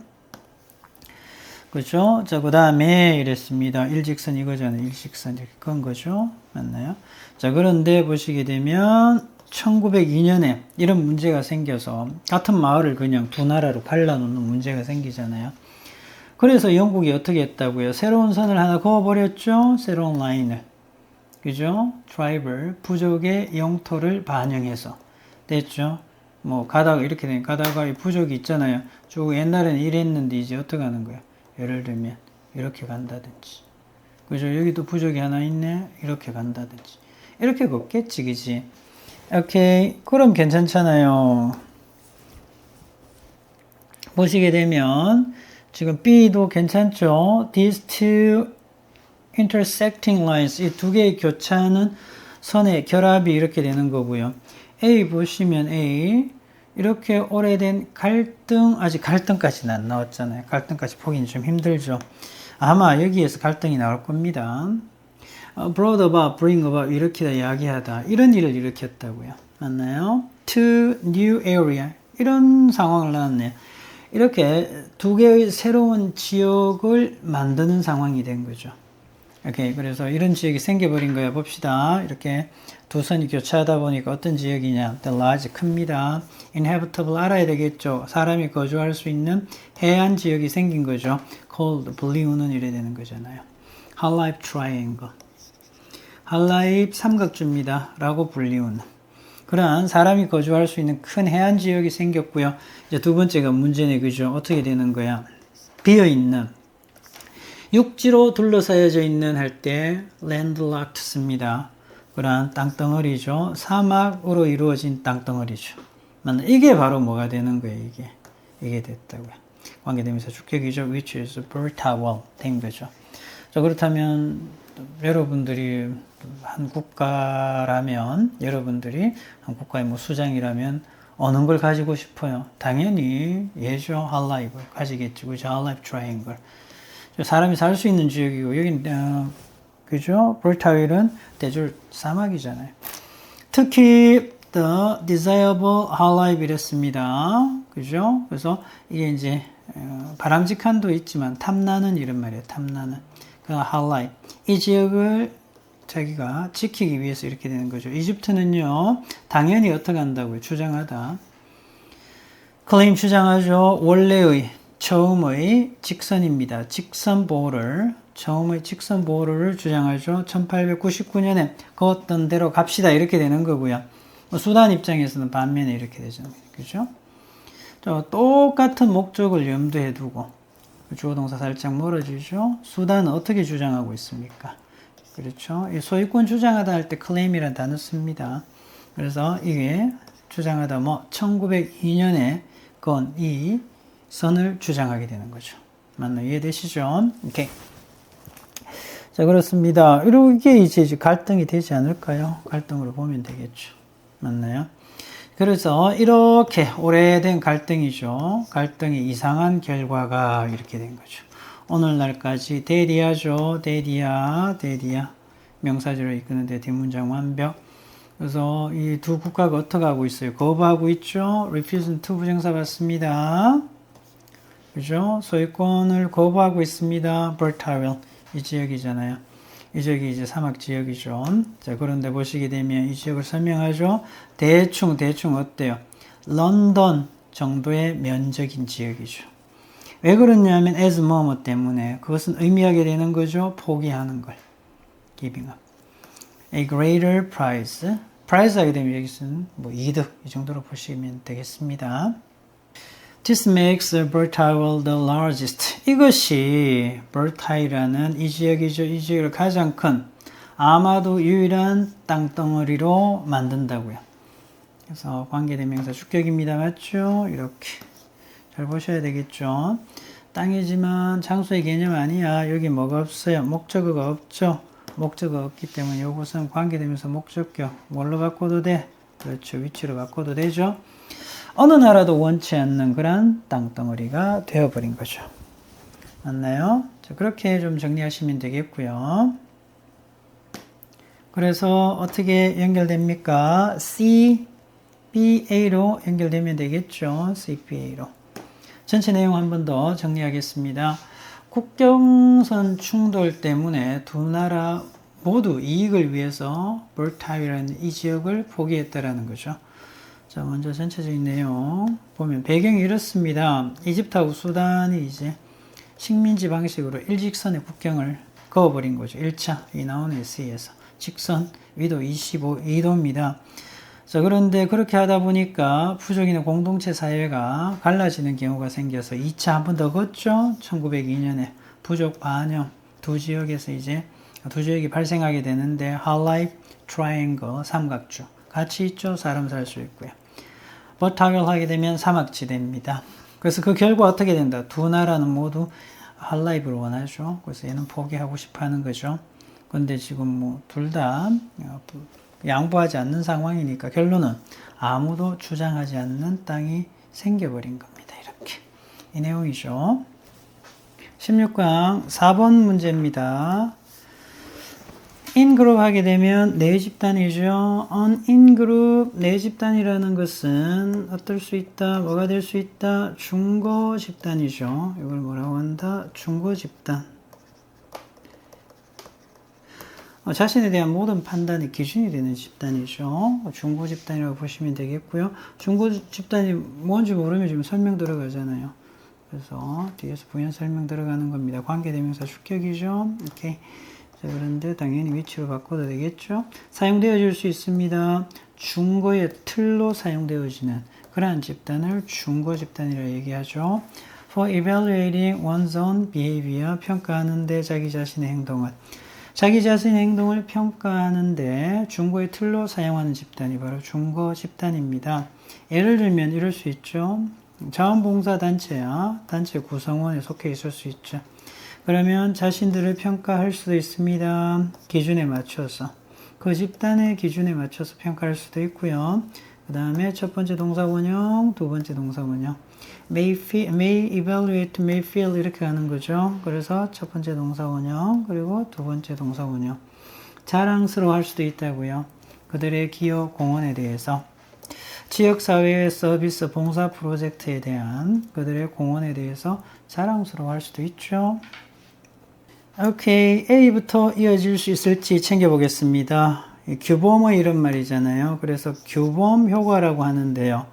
Speaker 1: 그죠? 자, 그 다음에 이랬습니다. 일직선 이거잖아요. 일직선 이렇게 그은 거죠. 맞나요? 자, 그런데 보시게 되면 1902년에 이런 문제가 생겨서 같은 마을을 그냥 두 나라로 갈라놓는 문제가 생기잖아요. 그래서 영국이 어떻게 했다고요? 새로운 선을 하나 그어버렸죠? 새로운 라인을. 그죠? 트라이벌, 부족의 영토를 반영해서. 됐죠? 뭐, 이렇게 되면 가다가 이 부족이 있잖아요. 쭉 옛날에는 이랬는데 이제 어떻게 하는 거예요? 예를 들면, 이렇게 간다든지. 그죠? 여기도 부족이 하나 있네? 이렇게 간다든지. 이렇게 걷겠지, 그지? 오케이. 그럼 괜찮잖아요. 보시게 되면, 지금 B도 괜찮죠? These two intersecting lines, 이 두 개의 교차하는 선의 결합이 이렇게 되는 거고요. A 보시면 A, 이렇게 오래된 갈등, 아직 갈등까지는 안 나왔잖아요. 갈등까지 보기는 좀 힘들죠. 아마 여기에서 갈등이 나올 겁니다. brought about, bring about, 이렇게 이야기하다. 이런 일을 일으켰다고요. 맞나요? To new area, 이런 상황을 나왔네요. 이렇게 두 개의 새로운 지역을 만드는 상황이 된 거죠. 오케이. 그래서 이런 지역이 생겨버린 거야. 봅시다. 이렇게 두 선이 교차하다 보니까 어떤 지역이냐. The large, 큽니다. Inhabitable, 알아야 되겠죠. 사람이 거주할 수 있는 해안 지역이 생긴 거죠. Called, 불리우는 이래 되는 거잖아요. Half-Life Triangle. Half-Life 삼각주입니다. 라고 불리우는. 그러한 사람이 거주할 수 있는 큰 해안 지역이 생겼고요. 이제 두 번째가 문제네, 그죠? 어떻게 되는 거야? 비어있는, 육지로 둘러싸여져 있는 할 때 landlocked 씁니다. 그러한 땅덩어리죠. 사막으로 이루어진 땅덩어리죠. 이게 바로 뭐가 되는 거예요, 이게 됐다고요. 관계대명사 주격이죠. which is fertile 된 거죠. 자, 그렇다면 여러분들이 한 국가라면, 여러분들이 한 국가의 뭐 수장이라면 어느 걸 가지고 싶어요? 당연히 예죠. 할라이브를 가지겠지. 그죠? 할라이브 트라이앵글. 사람이 살 수 있는 지역이고, 여긴 그죠? 볼타윌은 대졸 사막이잖아요. 특히 the desirable halalive 이랬습니다. 그죠? 그래서 이게 이제 바람직한도 있지만 탐나는 이런 말이에요. 탐나는 그 halalive. 이 지역을 자기가 지키기 위해서 이렇게 되는 거죠. 이집트는요, 당연히 어떻게 한다고요? 주장하다. 클레임 주장하죠. 원래의 처음의 직선입니다. 직선 보호를 처음의 직선 보호를 주장하죠. 1899년에 걷던 대로 갑시다 이렇게 되는 거고요. 수단 입장에서는 반면에 이렇게 되죠. 그죠? 똑같은 목적을 염두에 두고 주어 동사 살짝 멀어지죠. 수단은 어떻게 주장하고 있습니까? 그렇죠. 소유권 주장하다 할 때 claim이라는 단어 씁니다. 그래서 이게 주장하다 1902년에 건 이 선을 주장하게 되는 거죠. 맞나요? 이해되시죠? 오케이. 자, 그렇습니다. 이렇게 이제 갈등이 되지 않을까요? 갈등으로 보면 되겠죠. 맞나요? 그래서 이렇게 오래된 갈등이죠. 갈등이 이상한 결과가 이렇게 된 거죠. 오늘날까지 대리하죠. 대리야. 명사절을 이끄는데 뒷문장 완벽. 그래서 이 두 국가가 어떻게 하고 있어요? 거부하고 있죠. refuse to 부정사 받습니다. 그죠? 소유권을 거부하고 있습니다. fertile. 이 지역이잖아요. 이 지역이 이제 사막 지역이죠. 자, 그런데 보시게 되면 이 지역을 설명하죠. 대충 어때요? 런던 정도의 면적인 지역이죠. 왜 그러냐면 as 뭐뭐 때문에 그것은 의미하게 되는 거죠. 포기하는 걸. giving up. A greater price. price 하게 되면 여기서는 뭐 이득 이 정도로 보시면 되겠습니다. This makes Bertile the largest. 이것이 Bertile이라는 이 지역이죠. 이 지역을 가장 큰 아마도 유일한 땅덩어리로 만든다고요. 그래서 관계대명사 주격입니다. 맞죠? 이렇게 잘 보셔야 되겠죠. 땅이지만 장소의 개념 아니야. 여기 뭐가 없어요? 목적어가 없죠. 목적어가 없기 때문에 이것은 관계대명사 목적격 뭘로 바꿔도 돼? 그렇죠. 위치로 바꿔도 되죠. 어느 나라도 원치 않는 그런 땅덩어리가 되어버린 거죠. 맞나요? 자, 그렇게 좀 정리하시면 되겠고요. 그래서 어떻게 연결됩니까? CBA로 연결되면 되겠죠. CBA로. 전체 내용 한 번 더 정리하겠습니다. 국경선 충돌 때문에 두 나라 모두 이익을 위해서 볼타이라는 이 지역을 포기했다라는 거죠. 자, 먼저 전체적인 내용 보면 배경이 이렇습니다. 이집트하고 수단이 이제 식민지 방식으로 일직선의 국경을 그어버린 거죠. 1차 이 나오는 에세이에서 직선 위도 25도입니다. 자, 그런데 그렇게 하다 보니까 부족인의 공동체 사회가 갈라지는 경우가 생겨서 2차 한 번 더 걷죠. 1902년에 부족 반영 두 지역에서 이제 두 지역이 발생하게 되는데 할라이브 트라이앵글 삼각주 같이 있죠. 사람 살 수 있고요. 버타결 하게 되면 사막지대입니다. 그래서 그 결과 어떻게 된다? 두 나라는 모두 할라이브를 원하죠. 그래서 얘는 포기하고 싶어 하는 거죠. 근데 지금 뭐 둘 다 양보하지 않는 상황이니까 결론은 아무도 주장하지 않는 땅이 생겨버린 겁니다. 이렇게. 이 내용이죠. 16강 4번 문제입니다. 인그룹 하게 되면 네 집단이죠. 인그룹 네 집단이라는 것은 어떨 수 있다? 뭐가 될 수 있다? 중고 집단이죠. 이걸 뭐라고 한다? 중고 집단. 자신에 대한 모든 판단의 기준이 되는 집단이죠. 중고 집단이라고 보시면 되겠고요. 중고 집단이 뭔지 모르면 지금 설명 들어가잖아요. 그래서 뒤에서 부연 설명 들어가는 겁니다. 관계대명사 주격이죠. 오케이. 자, 그런데 당연히 위치로 바꿔도 되겠죠. 사용되어질 수 있습니다. 중고의 틀로 사용되어지는 그러한 집단을 중고 집단이라고 얘기하죠. For evaluating one's own behavior, 평가하는데 자기 자신의 행동을. 자기 자신의 행동을 평가하는데 중고의 틀로 사용하는 집단이 바로 중고 집단입니다. 예를 들면 이럴 수 있죠. 자원봉사단체야 단체 구성원에 속해 있을 수 있죠. 그러면 자신들을 평가할 수도 있습니다. 기준에 맞춰서. 그 집단의 기준에 맞춰서 평가할 수도 있고요. 그 다음에 첫 번째 동사원형, 두 번째 동사원형. may evaluate, may feel 이렇게 가는 거죠. 그래서 첫 번째 동사원형, 그리고 두 번째 동사원형. 자랑스러워 할 수도 있다고요. 그들의 기여, 공헌에 대해서. 지역사회의 서비스, 봉사 프로젝트에 대한 그들의 공헌에 대해서 자랑스러워 할 수도 있죠. 오케이, A부터 이어질 수 있을지 챙겨보겠습니다. 규범의 이런 말이잖아요. 그래서 규범 효과라고 하는데요.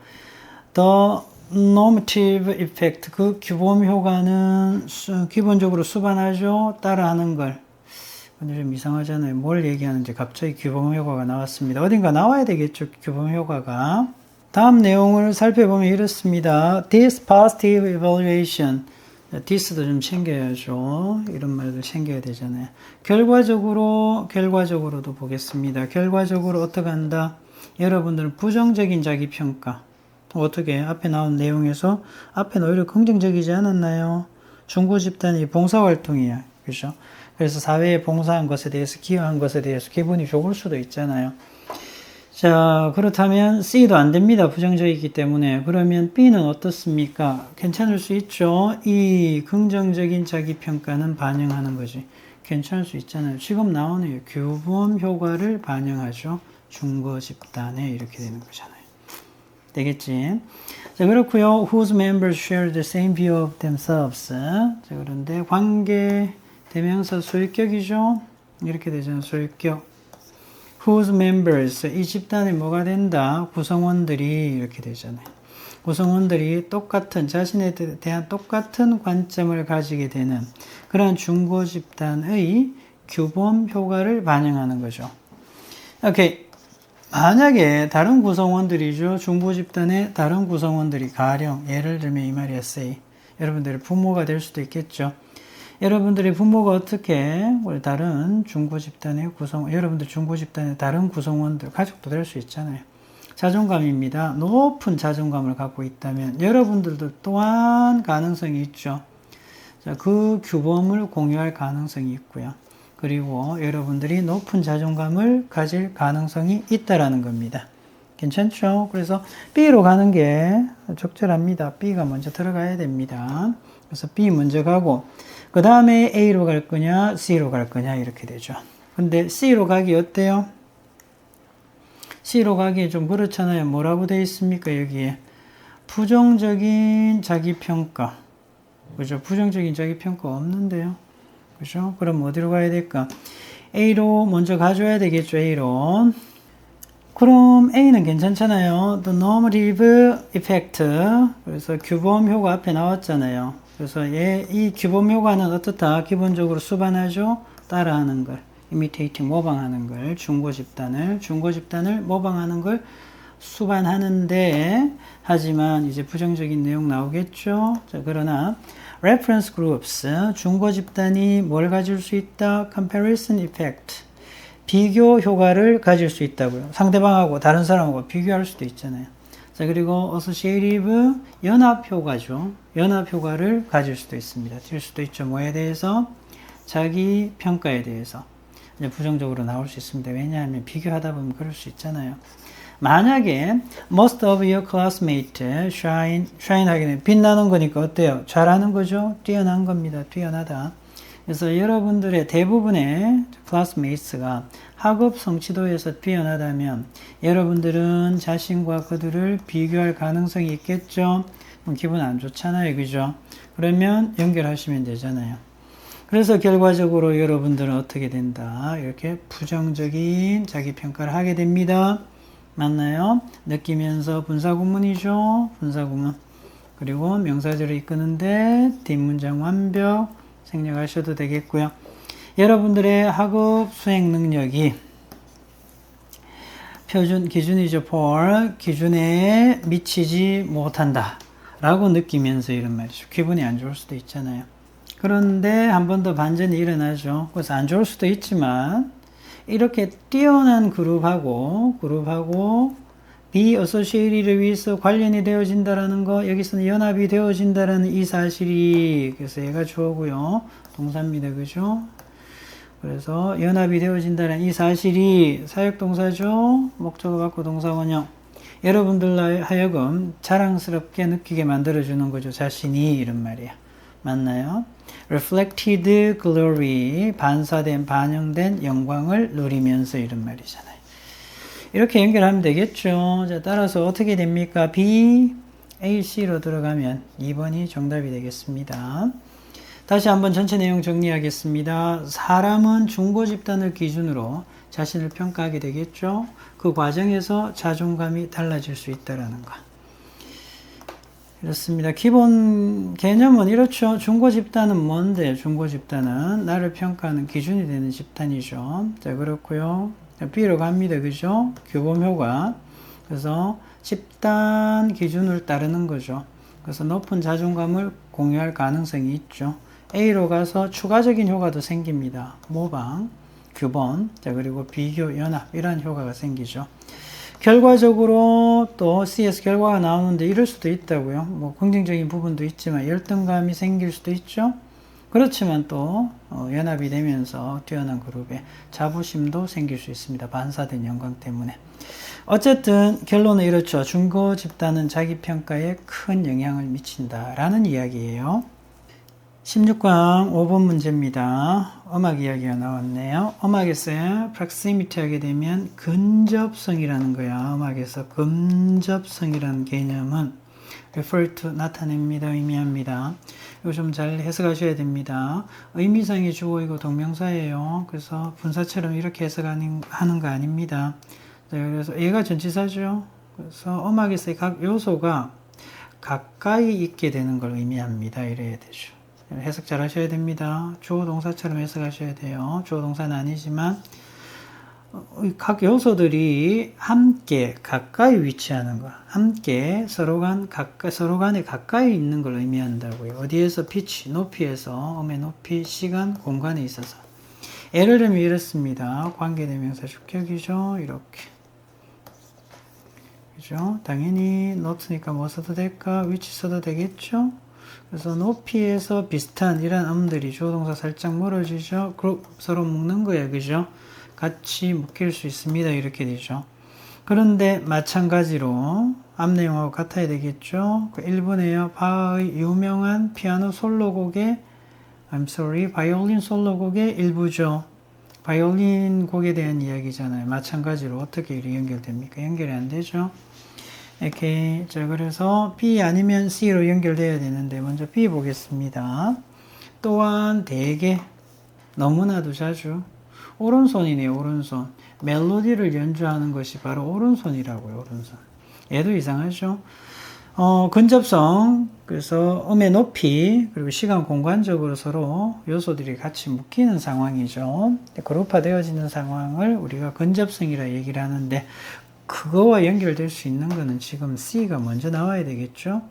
Speaker 1: The normative effect, 그 규범 효과는 기본적으로 수반하죠. 따라하는 걸. 근데 좀 이상하잖아요. 뭘 얘기하는지 갑자기 규범 효과가 나왔습니다. 어딘가 나와야 되겠죠. 규범 효과가. 다음 내용을 살펴보면 이렇습니다. This positive evaluation. this도 좀 챙겨야죠. 이런 말들 챙겨야 되잖아요. 결과적으로도 보겠습니다. 결과적으로 어떻게 한다? 여러분들은 부정적인 자기평가. 어떻게? 앞에 나온 내용에서 앞에는 오히려 긍정적이지 않았나요? 중고 집단이 봉사활동이야. 그죠? 그래서 사회에 봉사한 것에 대해서, 기여한 것에 대해서 기분이 좋을 수도 있잖아요. 자, 그렇다면 C도 안 됩니다. 부정적이기 때문에. 그러면 B는 어떻습니까? 괜찮을 수 있죠. 이 긍정적인 자기평가는 반영하는 거지. 괜찮을 수 있잖아요. 지금 나오네요. 규범 효과를 반영하죠. 중고 집단에 이렇게 되는 거잖아요. 되겠지? 자, 그렇고요. Whose members share the same view of themselves. 자, 그런데 관계 대명사 소유격이죠. 이렇게 되잖아요. 소유격. Whose members, 이 집단에 뭐가 된다? 구성원들이 이렇게 되잖아요. 구성원들이 똑같은, 자신에 대한 똑같은 관점을 가지게 되는 그런 중고 집단의 규범 효과를 반영하는 거죠. 오케이. 만약에 다른 구성원들이죠. 중고 집단의 다른 구성원들이 가령, 예를 들면 이 말이야, say. 여러분들의 부모가 될 수도 있겠죠. 여러분들의 부모가 어떻게 다른 중고 집단의 여러분들 중고 집단의 다른 구성원들, 가족도 될 수 있잖아요. 자존감입니다. 높은 자존감을 갖고 있다면 여러분들도 또한 가능성이 있죠. 자, 그 규범을 공유할 가능성이 있고요. 그리고 여러분들이 높은 자존감을 가질 가능성이 있다라는 겁니다. 괜찮죠? 그래서 B로 가는 게 적절합니다. B가 먼저 들어가야 됩니다. 그래서 B 먼저 가고 그 다음에 A로 갈 거냐 C로 갈 거냐 이렇게 되죠. 근데 C로 가기 어때요? C로 가기 좀 그렇잖아요. 뭐라고 되어 있습니까? 여기에 부정적인 자기평가. 그죠? 부정적인 자기평가 없는데요. 그죠? 그럼 어디로 가야 될까? A로 먼저 가줘야 되겠죠. A로. 그럼 A는 괜찮잖아요. The normative effect. 그래서 규범 효과 앞에 나왔잖아요. 그래서 이 규범 효과는 어떻다? 기본적으로 수반하죠? 따라하는 걸. imitating, 모방하는 걸. 중고 집단을 모방하는 걸 수반하는데, 하지만 이제 부정적인 내용 나오겠죠? 자, 그러나, reference groups, 중고 집단이 뭘 가질 수 있다? comparison effect. 비교 효과를 가질 수 있다고요. 상대방하고 다른 사람하고 비교할 수도 있잖아요. 자, 그리고 associative, 연합 효과죠. 연합 효과를 가질 수도 있습니다. 될 수도 있죠. 뭐에 대해서? 자기 평가에 대해서. 이제 부정적으로 나올 수 있습니다. 왜냐하면 비교하다 보면 그럴 수 있잖아요. 만약에 most of your classmates shine 하게 되면 빛나는 거니까 어때요? 잘하는 거죠? 뛰어난 겁니다. 뛰어나다. 그래서 여러분들의 대부분의 classmates가 학업 성취도에서 뛰어나다면 여러분들은 자신과 그들을 비교할 가능성이 있겠죠? 그럼 기분 안 좋잖아요. 그죠? 그러면 연결하시면 되잖아요. 그래서 결과적으로 여러분들은 어떻게 된다? 이렇게 부정적인 자기평가를 하게 됩니다. 맞나요? 느끼면서 분사구문이죠. 분사구문. 그리고 명사절을 이끄는데 뒷문장 완벽 생략하셔도 되겠고요. 여러분들의 학업 수행 능력이 표준 기준이죠. for 기준에 미치지 못한다 라고 느끼면서 이런 말이죠. 기분이 안 좋을 수도 있잖아요. 그런데 한 번 더 반전이 일어나죠. 그래서 안 좋을 수도 있지만 이렇게 뛰어난 그룹하고 비어소시에이티를 위해서 관련이 되어진다라는 거, 여기서는 연합이 되어진다라는 이 사실이, 그래서 얘가 주어고요. 동사입니다. 그죠? 그래서 연합이 되어진다는 이 사실이 사역동사죠. 목적어 받고 동사 원형. 여러분들 하여금 자랑스럽게 느끼게 만들어주는 거죠. 자신이 이런 말이야. 맞나요? reflected glory, 반사된, 반영된 영광을 누리면서 이런 말이잖아요. 이렇게 연결하면 되겠죠. 자, 따라서 어떻게 됩니까? B, A, C로 들어가면 2번이 정답이 되겠습니다. 다시 한번 전체 내용 정리하겠습니다. 사람은 중고 집단을 기준으로 자신을 평가하게 되겠죠. 그 과정에서 자존감이 달라질 수 있다는 거. 이렇습니다. 기본 개념은 이렇죠. 중고 집단은 뭔데? 중고 집단은 나를 평가하는 기준이 되는 집단이죠. 자, 그렇고요. B로 갑니다. 그죠? 규범 효과. 그래서 집단 기준을 따르는 거죠. 그래서 높은 자존감을 공유할 가능성이 있죠. A로 가서 추가적인 효과도 생깁니다. 모방, 규범, 자, 그리고 비교, 연합, 이런 효과가 생기죠. 결과적으로 또 CS 결과가 나오는데 이럴 수도 있다고요. 뭐 긍정적인 부분도 있지만 열등감이 생길 수도 있죠. 그렇지만 또 연합이 되면서 뛰어난 그룹에 자부심도 생길 수 있습니다. 반사된 영광 때문에. 어쨌든 결론은 이렇죠. 중고 집단은 자기 평가에 큰 영향을 미친다라는 이야기예요. 16강 5번 문제입니다. 음악 이야기가 나왔네요. 음악에서 proximity 하게 되면 근접성이라는 거야. 음악에서 근접성이라는 개념은 refer to 나타냅니다. 의미합니다. 이거 좀 잘 해석하셔야 됩니다. 의미상의 주어이고 동명사예요. 그래서 분사처럼 이렇게 해석하는 거 아닙니다. 그래서 얘가 전치사죠. 그래서 음악에서의 각 요소가 가까이 있게 되는 걸 의미합니다. 이래야 되죠. 해석 잘 하셔야 됩니다. 주어 동사처럼 해석하셔야 돼요. 주어 동사는 아니지만 각 요소들이 함께 가까이 위치하는 거, 함께 서로 간에 가까이 있는 걸 의미한다고요. 어디에서? 피치, 높이에서, 음의 높이, 시간, 공간에 있어서. 예를 들면 이렇습니다. 관계대명사 주격이죠. 이렇게. 그죠? 당연히 note니까 뭐 써도 될까? 위치 써도 되겠죠? 그래서 높이에서 비슷한 이런 음들이 주어동사 살짝 멀어지죠. 서로 묶는 거예요. 그죠? 같이 묶일 수 있습니다. 이렇게 되죠. 그런데 마찬가지로 앞 내용하고 같아야 되겠죠. 그 1번에요. 바흐의 유명한 피아노 솔로곡의 바이올린 솔로곡의 일부죠. 바이올린 곡에 대한 이야기잖아요. 마찬가지로 어떻게 연결됩니까? 연결이 안 되죠. 이렇게. 자, 그래서 B 아니면 C로 연결돼야 되는데 먼저 B 보겠습니다. 또한 대개 너무나도 자주 오른손이네요. 오른손. 멜로디를 연주하는 것이 바로 오른손이라고요. 오른손. 얘도 이상하죠. 근접성, 그래서 음의 높이, 그리고 시간, 공간적으로 서로 요소들이 같이 묶이는 상황이죠. 그룹화 되어지는 상황을 우리가 근접성이라 얘기를 하는데, 그거와 연결될 수 있는 거는 지금 C가 먼저 나와야 되겠죠.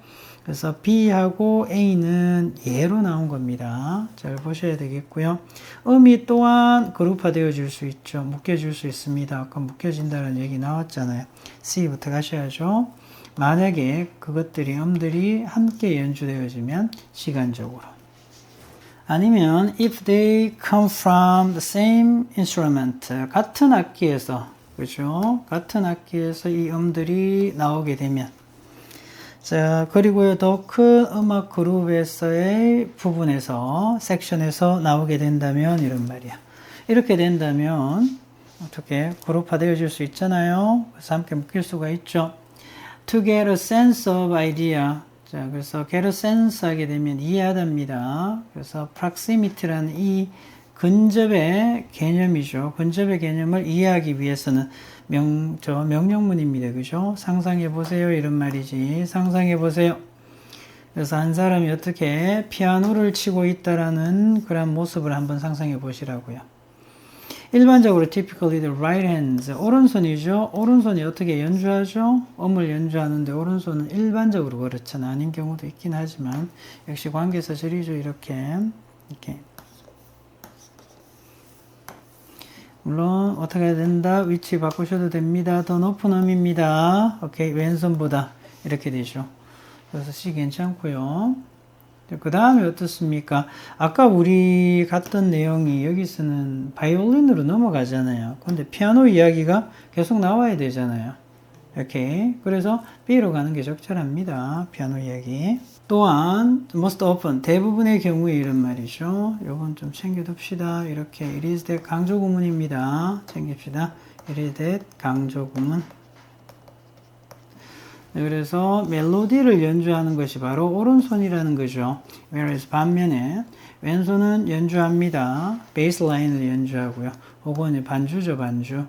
Speaker 1: 그래서 B하고 A는 예로 나온 겁니다. 잘 보셔야 되겠고요. 음이 또한 그룹화 되어질 수 있죠. 묶여질 수 있습니다. 아까 묶여진다는 얘기 나왔잖아요. C부터 가셔야죠. 만약에 그것들이 음들이 함께 연주되어지면 시간적으로. 아니면 if they come from the same instrument, 같은 악기에서, 그죠? 같은 악기에서 이 음들이 나오게 되면, 자, 그리고요, 더 큰 음악 그룹에서의 부분에서, 섹션에서 나오게 된다면, 이런 말이야. 이렇게 된다면, 어떻게 그룹화 되어질 수 있잖아요. 그래서 함께 묶일 수가 있죠. To get a sense of idea. 자, 그래서 get a sense 하게 되면 이해하답니다. 그래서 proximity라는 이 근접의 개념이죠. 근접의 개념을 이해하기 위해서는 명령문입니다. 그죠? 상상해 보세요. 이런 말이지. 상상해 보세요. 그래서 한 사람이 어떻게 피아노를 치고 있다라는 그런 모습을 한번 상상해 보시라고요. 일반적으로 typically the right hands, 오른손이죠. 오른손이 어떻게 연주하죠? 음을 연주하는데 오른손은 일반적으로 그렇잖아. 아닌 경우도 있긴 하지만 역시 관계사절이죠. 이렇게 이렇게. 물론 어떻게 해야 된다? 위치 바꾸셔도 됩니다. 더 높은 음입니다. 오케이, 왼손보다 이렇게 되죠. 그래서 C 괜찮고요. 그 다음에 어떻습니까? 아까 우리 갔던 내용이 여기서는 바이올린으로 넘어가잖아요. 근데 피아노 이야기가 계속 나와야 되잖아요. 이렇게. 그래서 B로 가는 게 적절합니다. 피아노 이야기. 또한 most often 대부분의 경우에 이런 말이죠. 요건 좀 챙겨둡시다. 이렇게 it is that 강조 구문입니다. 챙깁시다. it is that 강조 구문. 그래서 멜로디를 연주하는 것이 바로 오른손이라는 거죠. whereas 반면에 왼손은 연주합니다. 베이스 라인을 연주하고요. 혹은 반주죠, 반주.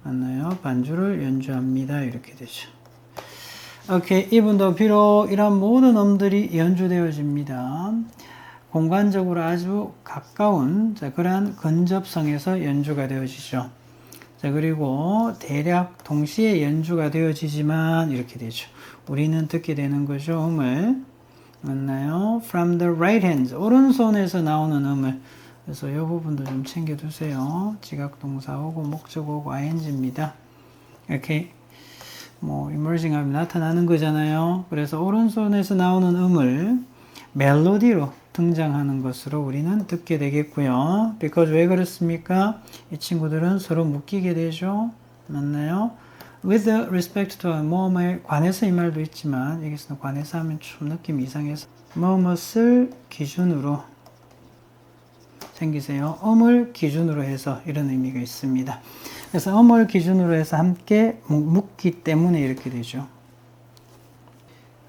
Speaker 1: 맞나요? 반주를 연주합니다. 이렇게 되죠. 오케이, 이분도 비록 이런 모든 음들이 연주되어집니다. 공간적으로 아주 가까운 그러한 근접성에서 연주가 되어지죠. 자, 그리고 대략 동시에 연주가 되어지지만 이렇게 되죠. 우리는 듣게 되는 거죠. 음을. 맞나요? From the right hand. 오른손에서 나오는 음을. 그래서 이 부분도 좀 챙겨두세요. 지각동사하고 목적어고 ing입니다. 이렇게 emerging 하면 나타나는 거잖아요. 그래서 오른손에서 나오는 음을 멜로디로 등장하는 것으로 우리는 듣게 되겠고요. because 왜 그렇습니까? 이 친구들은 서로 묶이게 되죠. 맞나요? with respect to 뭐뭐에 관해서 이 말도 있지만 여기서는 관해서 하면 좀 느낌이 이상해서 뭐뭇을 기준으로 챙기세요. 음을 기준으로 해서 이런 의미가 있습니다. 그래서 음을 기준으로 해서 함께 묶기 때문에 이렇게 되죠.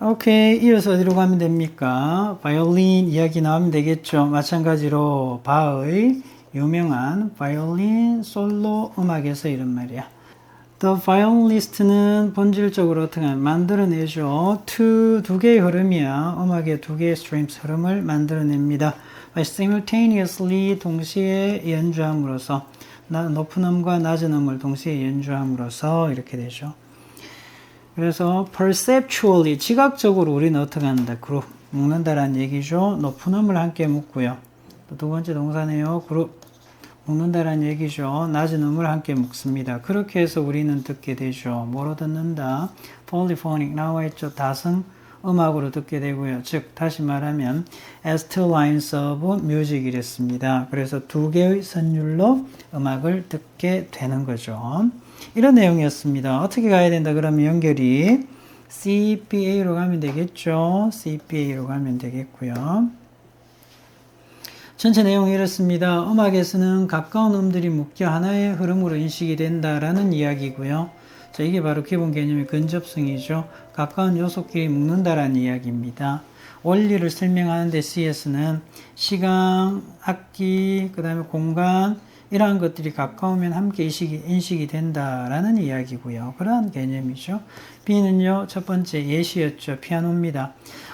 Speaker 1: 오케이, 이어서 어디로 가면 됩니까? 바이올린 이야기 나오면 되겠죠. 마찬가지로 바의 유명한 바이올린 솔로 음악에서 이런 말이야. The violinist는 본질적으로 어떻게 하면 만들어내죠. 두 개의 흐름이야. 음악의 두 개의 streams 흐름을 만들어냅니다. By simultaneously 동시에 연주함으로써 높은 음과 낮은 음을 동시에 연주함으로써 이렇게 되죠. 그래서 perceptually 지각적으로 우리는 어떻게 한다? 그룹 묶는다라는 얘기죠. 높은 음을 함께 묶고요. 또 두 번째 동사네요. 그룹 묶는다라는 얘기죠. 낮은 음을 함께 묶습니다. 그렇게 해서 우리는 듣게 되죠. 뭐로 듣는다? polyphonic 나와 있죠. 다성 음악으로 듣게 되고요. 즉 다시 말하면 as two lines of music 이랬습니다. 그래서 두 개의 선율로 음악을 듣게 되는 거죠. 이런 내용이었습니다. 어떻게 가야 된다? 그러면 연결이 CPA로 가면 되겠죠. CPA로 가면 되겠고요. 전체 내용이 이렇습니다. 음악에서는 가까운 음들이 묶여 하나의 흐름으로 인식이 된다라는 이야기고요. 자, 이게 바로 기본 개념의 근접성이죠. 가까운 요소끼리 묶는다라는 이야기입니다. 원리를 설명하는데 C에서는 시간, 악기, 그 다음에 공간 이러한 것들이 가까우면 함께 인식이 된다라는 이야기고요. 그러한 개념이죠. B는요, 첫 번째 예시였죠. 피아노입니다.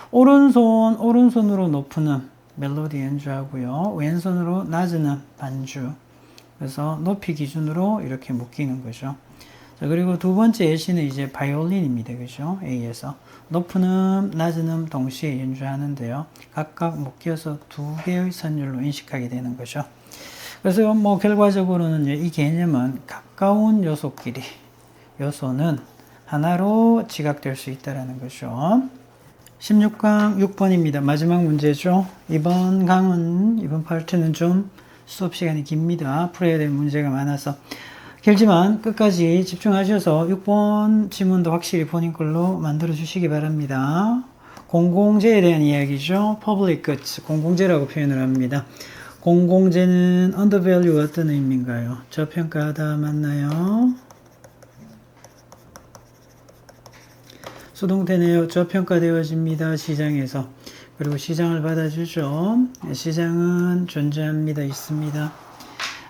Speaker 1: 오른손으로 높은 음, 멜로디 연주하고요. 왼손으로 낮은 음, 반주. 그래서 높이 기준으로 이렇게 묶이는 거죠. 자, 그리고 두 번째 예시는 이제 바이올린입니다. 그죠? A에서. 높은 음, 낮은 음 동시에 연주하는데요. 각각 묶여서 두 개의 선율로 인식하게 되는 거죠. 그래서 결과적으로는 이 개념은 가까운 요소는 하나로 지각될 수 있다는 거죠. 16강 6번입니다. 마지막 문제죠. 이번 파트는 좀 수업 시간이 깁니다. 풀어야 될 문제가 많아서. 길지만 끝까지 집중하셔서 6번 지문도 확실히 본인 걸로 만들어 주시기 바랍니다. 공공재에 대한 이야기죠. public goods, 공공재라고 표현을 합니다. 공공재는 undervalue 어떤 의미인가요? 저평가하다 맞나요? 수동태네요. 저평가되어집니다. 시장에서. 그리고 시장을 받아주죠. 시장은 존재합니다. 있습니다.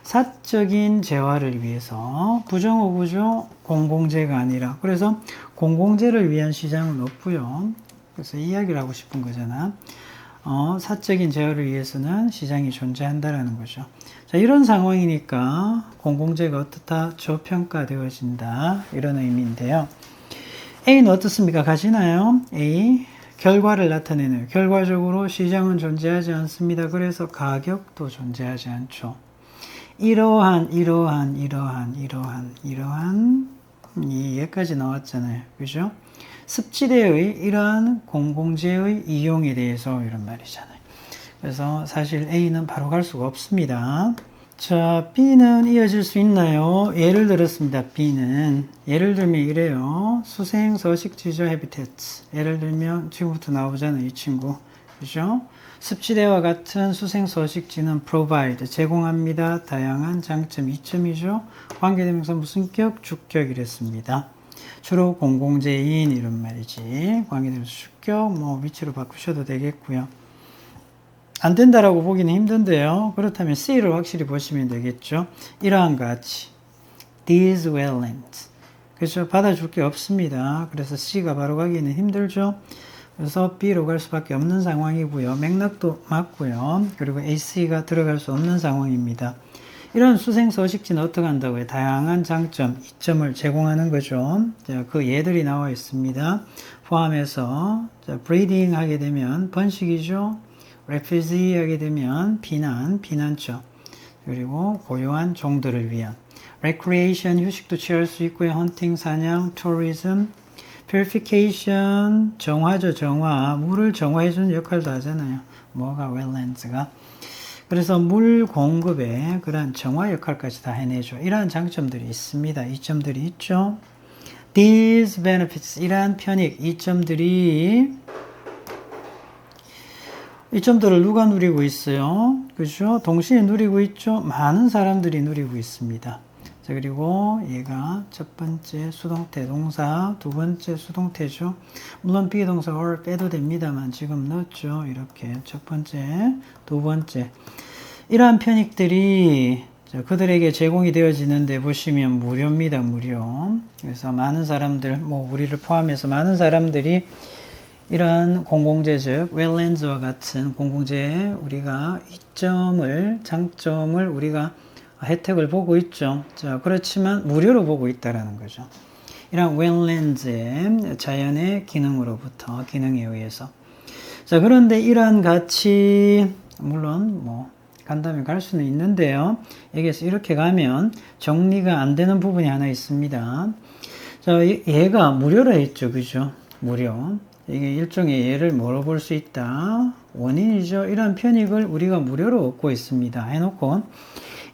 Speaker 1: 사적인 재화를 위해서 부정어구죠. 공공재가 아니라. 그래서 공공재를 위한 시장은 없고요. 그래서 이야기를 하고 싶은 거잖아. 사적인 재화를 위해서는 시장이 존재한다라는 거죠. 자, 이런 상황이니까 공공재가 어떻다? 저평가되어진다. 이런 의미인데요. A는 어떻습니까? 가시나요? A 결과를 나타내네요. 결과적으로 시장은 존재하지 않습니다. 그래서 가격도 존재하지 않죠. 이러한 얘까지 나왔잖아요. 그죠? 습지대의 이러한 공공재의 이용에 대해서 이런 말이잖아요. 그래서 사실 A는 바로 갈 수가 없습니다. 자, B는 이어질 수 있나요? 예를 들었습니다. B는 예를 들면 이래요. 수생, 서식지죠, habitats. 예를 들면 지금부터 나오잖아요. 이 친구. 그죠? 습지대와 같은 수생, 서식지는 provide, 제공합니다. 다양한 장점, 이점이죠. 관계대명사 무슨 격? 주격 이랬습니다. 주로 공공재인 이런 말이지. 관계대명사 주격, 뭐 위치로 바꾸셔도 되겠고요. 안 된다라고 보기는 힘든데요. 그렇다면 C를 확실히 보시면 되겠죠. 이러한 가치. These wetlands. 그렇죠. 받아줄 게 없습니다. 그래서 C가 바로 가기는 힘들죠. 그래서 B로 갈 수밖에 없는 상황이고요. 맥락도 맞고요. 그리고 AC가 들어갈 수 없는 상황입니다. 이런 수생 서식지는 어떻게 한다고요? 다양한 장점, 이점을 제공하는 거죠. 자, 그 예들이 나와 있습니다. 포함해서 자, breeding 하게 되면 번식이죠. refugee 하게 되면 피난처. 그리고 고요한 종들을 위한 recreation, 휴식도 취할 수 있고요. hunting, 사냥, tourism, purification, 정화죠, 정화. 물을 정화해주는 역할도 하잖아요. 뭐가 wetlands가. 그래서 물 공급에 그러한 정화 역할까지 다 해내죠. 이러한 장점들이 있습니다. 이점들이 있죠. These benefits, 이러한 편익, 이점들을 누가 누리고 있어요? 그죠? 동시에 누리고 있죠? 많은 사람들이 누리고 있습니다. 자, 그리고 얘가 첫 번째 수동태 동사, 두 번째 수동태죠. 물론 비동사 or 빼도 됩니다만 지금 넣었죠. 이렇게 첫 번째, 두 번째. 이러한 편익들이 그들에게 제공이 되어지는데 보시면 무료입니다. 무료. 그래서 많은 사람들, 뭐 우리를 포함해서 많은 사람들이 이러한 공공재, 즉 wetlands와 같은 공공재에 우리가 이점을, 장점을 우리가 혜택을 보고 있죠. 자, 그렇지만 무료로 보고 있다라는 거죠. 이런 wetlands의 자연의 기능으로부터, 기능에 의해서. 자, 그런데 이러한 가치, 물론 뭐 간다면 갈 수는 있는데요. 여기에서 이렇게 가면 정리가 안 되는 부분이 하나 있습니다. 자, 얘가 무료로 했죠. 그죠? 무료. 이게 일종의 예를 뭐로 볼 수 있다? 원인이죠. 이러한 편익을 우리가 무료로 얻고 있습니다. 해놓고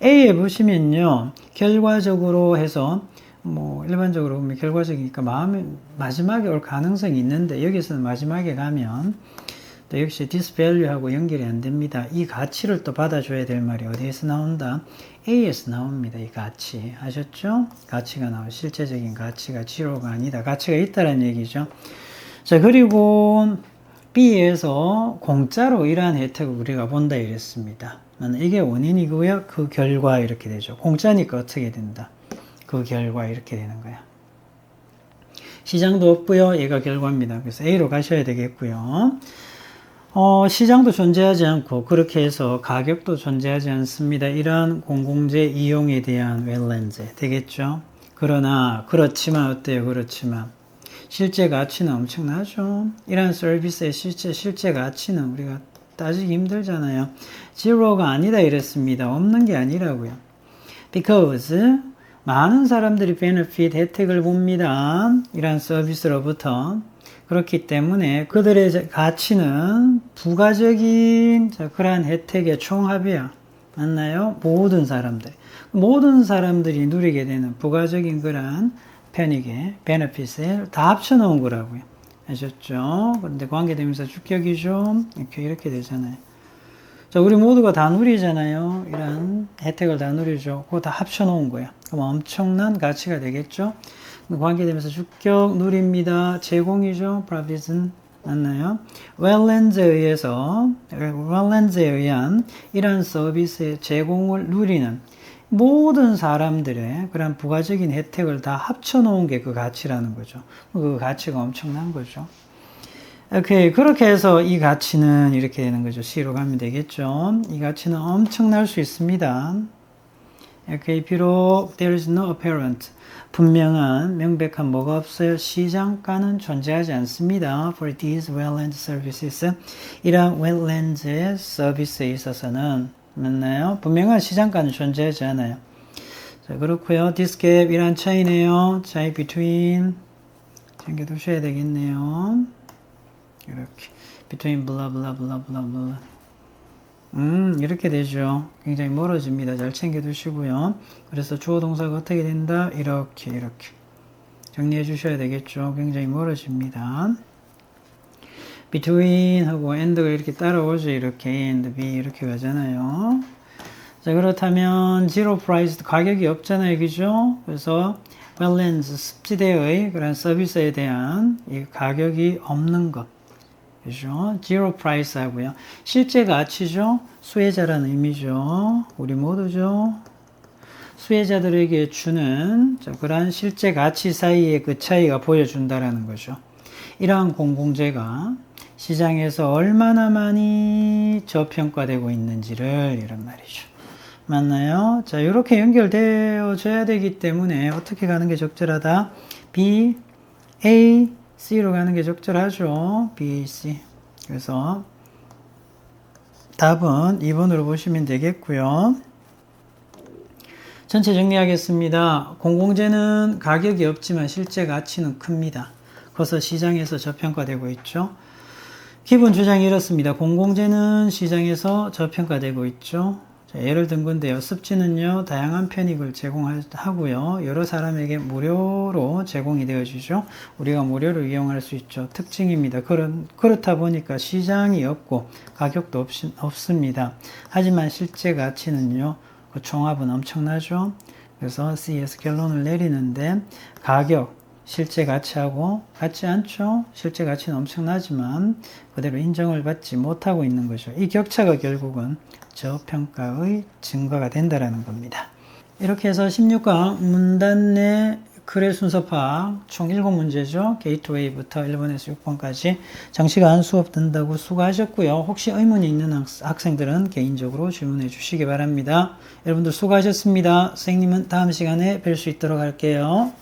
Speaker 1: A에 보시면요. 결과적으로 해서 뭐 일반적으로 보면 결과적이니까 마지막에 올 가능성이 있는데 여기서는 마지막에 가면 또 역시 this value하고 연결이 안 됩니다. 이 가치를 또 받아줘야 될 말이 어디에서 나온다? A에서 나옵니다. 이 가치. 아셨죠? 가치가 나와. 실제적인 가치가 제로가 아니다. 가치가 있다는 얘기죠. 자, 그리고 B에서 공짜로 이러한 혜택을 우리가 본다 이랬습니다. 이게 원인이고요. 그 결과 이렇게 되죠. 공짜니까 어떻게 된다. 그 결과 이렇게 되는 거야. 시장도 없고요. 얘가 결과입니다. 그래서 A로 가셔야 되겠고요. 시장도 존재하지 않고 그렇게 해서 가격도 존재하지 않습니다. 이러한 공공재 이용에 대한 wetlands 되겠죠. 그러나 그렇지만 어때요? 그렇지만 실제 가치는 엄청나죠. 이러한 서비스의 실제 가치는 우리가 따지기 힘들잖아요. 제로가 아니다 이랬습니다. 없는 게 아니라고요. Because 많은 사람들이 benefit 혜택을 봅니다. 이러한 서비스로부터. 그렇기 때문에 그들의 가치는 부가적인 그러한 혜택의 총합이야. 맞나요? 모든 사람들이 누리게 되는 부가적인 그러한 편익의 benefit을 다 합쳐놓은 거라고요. 아셨죠? 그런데 관계대명사 주격이죠. 이렇게 되잖아요. 자, 우리 모두가 다 누리잖아요. 이런 혜택을 다 누리죠. 그거 다 합쳐놓은 거야. 그럼 엄청난 가치가 되겠죠? 관계대명사 주격 누립니다. 제공이죠. provision 맞나요? wetlands에 의한 이러한 서비스의 제공을 누리는 모든 사람들의 그런 부가적인 혜택을 다 합쳐놓은 게 그 가치라는 거죠. 그 가치가 엄청난 거죠. 오케이. 그렇게 해서 이 가치는 이렇게 되는 거죠. C로 가면 되겠죠. 이 가치는 엄청날 수 있습니다. Okay, 비록 there is no apparent 분명한 명백한 뭐가 없어요. 시장가는 존재하지 않습니다. For these wetland services 이러한 wetlands 서비스에 있어서는 맞나요? 분명한 시장가는 존재하지 않아요. 자, 그렇고요. This gap 이란 차이네요. 차이 between 챙겨두셔야 되겠네요. 이렇게 between blah blah blah blah blah 이렇게 되죠. 굉장히 멀어집니다. 잘 챙겨두시고요. 그래서 주어 동사가 어떻게 된다? 이렇게 정리해 주셔야 되겠죠. 굉장히 멀어집니다. between 하고 and가 이렇게 따라오죠. 이렇게 A and B 이렇게 가잖아요. 자, 그렇다면 zero priced 가격이 없잖아요. 그죠? 그래서 wetlands 습지대의 그런 서비스에 대한 이 가격이 없는 것. 그죠? zero price 하고요. 실제 가치죠? 수혜자라는 의미죠. 우리 모두죠? 수혜자들에게 주는 그러한 실제 가치 사이의 그 차이가 보여준다라는 거죠. 이러한 공공재가 시장에서 얼마나 많이 저평가되고 있는지를 이런 말이죠. 맞나요? 자, 이렇게 연결되어져야 되기 때문에 어떻게 가는 게 적절하다? B, A, C로 가는 게 적절하죠. B, C. 그래서 답은 2번으로 보시면 되겠고요. 전체 정리하겠습니다. 공공재는 가격이 없지만 실제 가치는 큽니다. 그래서 시장에서 저평가되고 있죠. 기본 주장이 이렇습니다. 공공재는 시장에서 저평가되고 있죠. 자, 예를 든 건데요. 습지는요, 다양한 편익을 제공하고요. 여러 사람에게 무료로 제공이 되어지죠. 우리가 무료로 이용할 수 있죠. 특징입니다. 그렇다 보니까 시장이 없고 가격도 없습니다. 하지만 실제 가치는요, 그 총합은 엄청나죠. 그래서 C에서 결론을 내리는데 가격, 실제 가치하고 같지 않죠. 실제 가치는 엄청나지만 그대로 인정을 받지 못하고 있는 거죠. 이 격차가 결국은 저평가의 증거가 된다라는 겁니다. 이렇게 해서 16강 문단 내 글의 순서 파악 총 7문제죠. 게이트웨이부터 1번에서 6번까지 장시간 수업 든다고 수고하셨고요. 혹시 의문이 있는 학생들은 개인적으로 질문해 주시기 바랍니다. 여러분들 수고하셨습니다. 선생님은 다음 시간에 뵐 수 있도록 할게요.